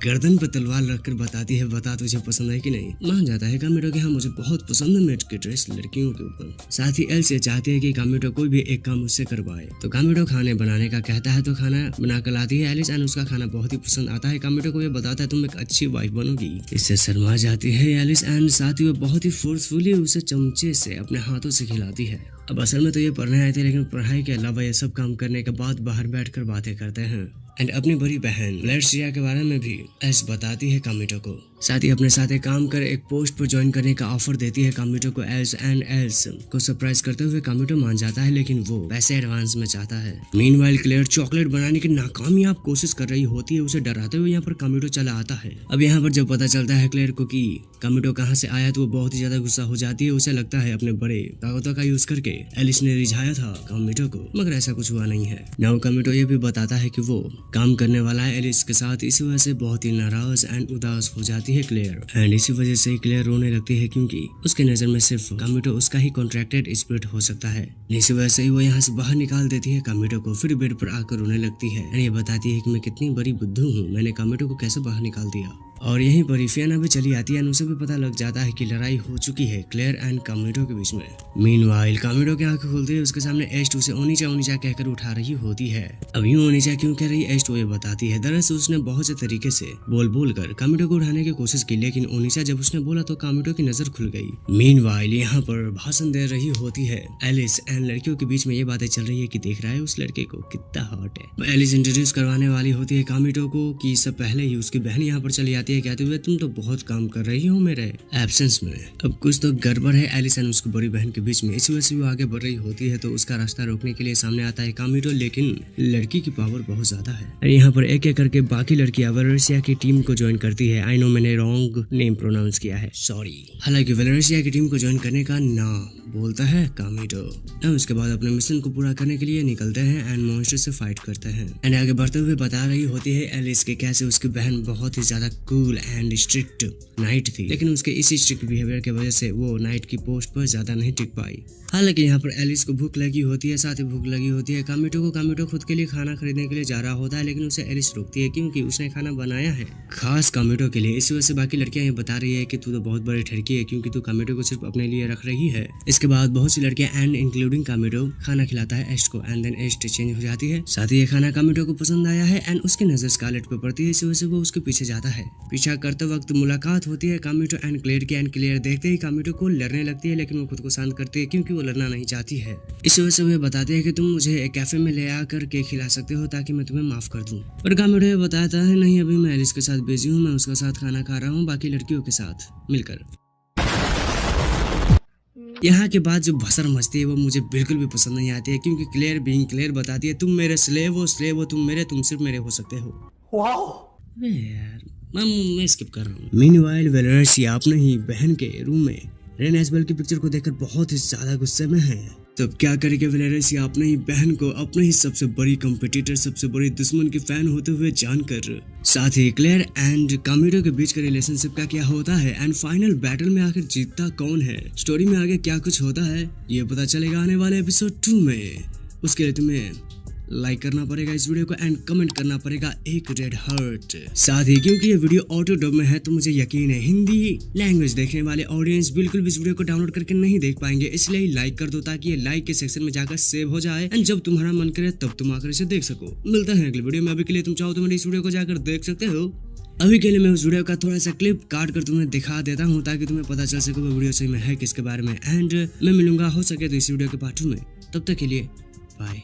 गर्दन पर तलवार रखकर बताती है बता तुझे पसंद है कि नहीं। मान जाता है कामेटो कि हाँ मुझे बहुत पसंद है मेड की ड्रेस लड़कियों के ऊपर। साथ ही एल्स ये चाहती है कि कामेटो कोई भी एक काम उससे करवाए, तो कामेटो खाने बनाने का कहता है तो खाना बनाकर लाती है एलिस एंड उसका खाना बहुत ही पसंद आता है। कामेटो को ये बताता है तुम एक अच्छी वाइफ बनोगी। इससे शर्मा जाती है एलिस एंड साथ ही वो बहुत ही फोर्सफुली उसे चमचे से अपने हाथों से खिलाती है। अब असल में तो ये पढ़ने आए थे, लेकिन पढ़ाई के अलावा ये सब काम करने के बाद बाहर बैठकर बातें करते हैं एंड अपनी बड़ी बहन लेट्सिया के बारे में भी एल्स बताती है कामेटो को। साथ ही अपने साथ एक काम कर एक पोस्ट पर ज्वाइन करने का ऑफर देती है कामेटो को एल्स एंड एल्स को सरप्राइज करते हुए कामेटो मान जाता है, लेकिन वो पैसे एडवांस में चाहता है। मीनवाइल क्लेयर चॉकलेट बनाने की नाकामयाब कोशिश कर रही होती है, उसे डराते हुए यहाँ पर कामेटो चला आता है। अब यहाँ पर जब पता चलता है क्लेयर को कि कामेटो कहाँ से आया तो वो बहुत ही ज्यादा गुस्सा हो जाती है। उसे लगता है अपने बड़े ताकतों का यूज करके एलिस ने रिझाया था कामेटो को, मगर ऐसा कुछ हुआ नहीं है। नाउ कामेटो ये भी बताता है कि वो काम करने वाला है एलिस के साथ। इसी वजह से बहुत ही नाराज एंड उदास हो जाती है क्लेयर एंड इसी वजह से क्लेयर रोने लगती है क्योंकि उसके नजर में सिर्फ कामेटो उसका ही कॉन्ट्रैक्टेड स्पिरिट हो सकता है। इसी वजह से ही वो यहाँ से बाहर निकाल देती है कामेटो को, फिर बेड पर आकर रोने लगती है एंड ये बताती है कि मैं कितनी बड़ी बुद्धू हूँ, मैंने कामेटो को कैसे बाहर निकाल दिया। और यहीं पर फियोना भी चली आती है और उसे भी पता लग जाता है कि लड़ाई हो चुकी है क्लेयर एंड कामेटो के बीच में। मीनवाइल कामेटो की आंखें खुलती है, उसके सामने एस्ट उसे ओनिचा ओनिचा कहकर उठा रही होती है। अब यूं ओनिचा क्यों कह रही एस्ट वो ये बताती है। दरअसल उसने बहुत से तरीके से बोल कर कामेटो को उठाने की कोशिश की, लेकिन ओनिचा जब उसने बोला तो कामेटो की नजर खुल गई। मीनवाइल यहाँ पर भाषण दे रही होती है एलिस एंड लड़कियों के बीच में ये बातें चल रही है कि देख रहा है उस लड़के को कितना हॉट है। एलिस इंट्रोड्यूस करवाने वाली होती है कामेटो को कि इससे पहले ही उसकी बहन यहाँ पर चली आती है कहते हुए तुम तो बहुत काम कर रही हो मेरे एब्सेंस में। अब कुछ तो गड़बड़ है एलिस एंड उसकी बड़ी बहन के बीच में। इसी वजह से वो आगे बढ़ रही होती है तो उसका रास्ता रोकने के लिए सामने आता है कामेटो, लेकिन लड़की की पावर बहुत ज्यादा है। यहाँ पर एक एक करके बाकी लड़कियां वेलेरिया की टीम को ज्वाइन करती है। आई नो मैंने रॉन्ग नेम प्रोनाउंस किया है, सॉरी। हालांकि वेलेरिया की टीम को ज्वाइन करने का ना बोलता है कामेटो। अब उसके बाद अपने मिशन को पूरा करने के लिए निकलते हैं एंड मॉन्स्टर से फाइट करते हैं एंड आगे बढ़ते हुए बता रही होती है एलिस के कैसे उसकी बहन बहुत ही ज्यादा कूल एंड स्ट्रिक्ट नाइट थी, लेकिन उसके इसी स्ट्रिक्ट बिहेवियर की वजह से वो नाइट की पोस्ट पर ज्यादा नहीं टिक पाई। हालांकि यहाँ पर एलिस को भूख लगी होती है, साथ ही भूख लगी होती है कामिटो को। कामिटो खुद के लिए खाना खरीदने के लिए जा रहा होता है, लेकिन उसे एलिस रोकती है क्योंकि उसने खाना बनाया है खास कामिटो के लिए। इस वजह से बाकी लड़कियां ये बता रही है कि तू तो बहुत बड़ी ठरकी है क्योंकि तू कामिटो को सिर्फ अपने लिए रख रही है। इसके बाद बहुत सी लड़कियां एंड इंक्लूडिंग कामिटो खाना खिलाता है एस्ट को, एंड देन एस्ट चेंज हो जाती है। साथ ही ये खाना कामिटो को पसंद आया है एंड उसकी नजर स्कारलेट पे पड़ती है, इस वजह से वो उसके पीछे जाता है। पीछा करते वक्त मुलाकात होती है कामिटो एंड क्लेयर की, एंड क्लेयर देखते ही कामिटो को लड़ने लगती है, लेकिन वो खुद को शांत करती है क्योंकि वो लड़ना नहीं चाहती है। इस वजह से वे बताते हैं कि तुम मुझे एक कैफे में ले आकर केक खिला सकते हो ताकि मैं तुम्हें माफ कर दूं। पर कामिटो ये बताता है नहीं, अभी मैं एलिस के साथ बिजी हूँ, मैं उसके साथ खाना खा रहा हूँ बाकी लड़कियों के साथ मिलकर। यहाँ के बाद जो भसर मचती है वो मुझे बिल्कुल भी पसंद नहीं आती है क्योंकि क्लेयर बीइंग क्लेयर बताती है तुम मेरे स्लेव हो, तुम मेरे, तुम सिर्फ मेरे हो सकते हो। अबे यार मैं स्किप कर रहा हूँ। मीनवाइल वेलेरिया अपने ही बहन के रूम में रेन एसबेल की पिक्चर को देखकर बहुत ही ज्यादा गुस्से में है। तब क्या करेगा वेलेरिया अपने ही बहन को अपने ही सबसे बड़ी कंपटीटर, सबसे बड़ी दुश्मन की फैन होते हुए जानकर। साथ ही क्लेयर एंड कामिटो के बीच का रिलेशनशिप का क्या होता है एंड फाइनल बैटल में आखिर जीतता कौन है, स्टोरी में आगे क्या कुछ होता है ये पता चलेगा आने वाले एपिसोड 2 में। उसके लिए तुम्हें लाइक करना पड़ेगा इस वीडियो को एंड कमेंट करना पड़ेगा एक रेड हार्ट। साथ ही क्योंकि ये वीडियो ऑटो डब में है तो मुझे यकीन है हिंदी लैंग्वेज देखने वाले ऑडियंस बिल्कुल भी इस वीडियो को डाउनलोड करके नहीं देख पाएंगे, इसलिए लाइक कर दो ताकि ये लाइक के सेक्शन में जाकर सेव हो जाए एंड जब तुम्हारा मन करे तब तुम आकर इसे देख सको। मिलता है अगले वीडियो में, अभी के लिए तुम चाहो तो मेरी इस वीडियो को जाकर देख सकते हो। अभी के लिए मैं उस वीडियो का थोड़ा सा क्लिप काट कर तुम्हें दिखा देता हूँ ताकि तुम्हें पता चल सके वो वीडियो सही में है किसके बारे में, एंड मैं मिलूंगा हो सके तो इस वीडियो के पार्ट 2 में। तब तक के लिए बाय।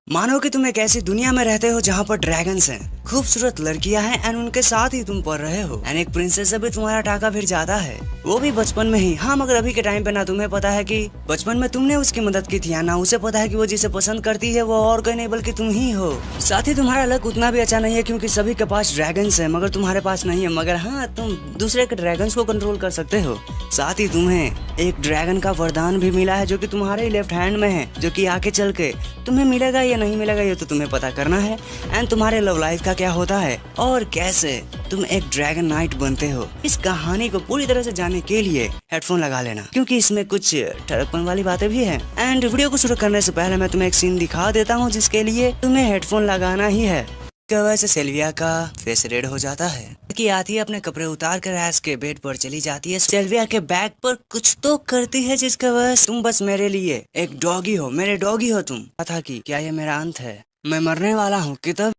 मानो कि तुम एक ऐसी दुनिया में रहते हो जहाँ पर ड्रैगन्स हैं, खूबसूरत लड़कियां हैं एंड उनके साथ ही तुम पढ़ रहे हो एंड एक प्रिंसेस से भी तुम्हारा टाका फिर जाता है, वो भी बचपन में ही। हाँ, मगर अभी के टाइम पे ना तुम्हें पता है कि बचपन में तुमने उसकी मदद की थी, या ना उसे पता है कि वो जिसे पसंद करती है वो और कोई नहीं बल्कि तुम ही हो। साथ ही तुम्हारा लक उतना भी अच्छा नहीं है क्योंकि सभी के पास ड्रैगन्स है मगर तुम्हारे पास नहीं है। मगर हाँ, तुम दूसरे के ड्रैगन्स को कंट्रोल कर सकते हो। साथ ही तुम्हें एक ड्रैगन का वरदान भी मिला है जो कि तुम्हारे लेफ्ट हैंड में है, जो कि आके चल के तुम्हें मिलेगा या नहीं मिलेगा ये तो तुम्हें पता करना है। एंड तुम्हारे लव लाइफ का क्या होता है और कैसे तुम एक ड्रैगन नाइट बनते हो, इस कहानी को पूरी तरह से जानने के लिए हेडफोन लगा लेना क्योंकि इसमें कुछ ठरकपन वाली बातें भी हैं। एंड वीडियो को शुरू करने से पहले मैं तुम्हें एक सीन दिखा देता हूँ जिसके लिए तुम्हें हेडफोन लगाना ही है। वैसे सेल्विया का फेस रेड हो जाता है कि आती है, अपने कपड़े उतार कर ऐश के बेड पर चली जाती है। सेल्विया के बैग पर कुछ तो करती है जिसका वजह तुम बस मेरे लिए एक डॉगी हो, मेरे डॉगी हो तुम। था कि क्या ये मेरा अंत है, मैं मरने वाला हूँ कि तब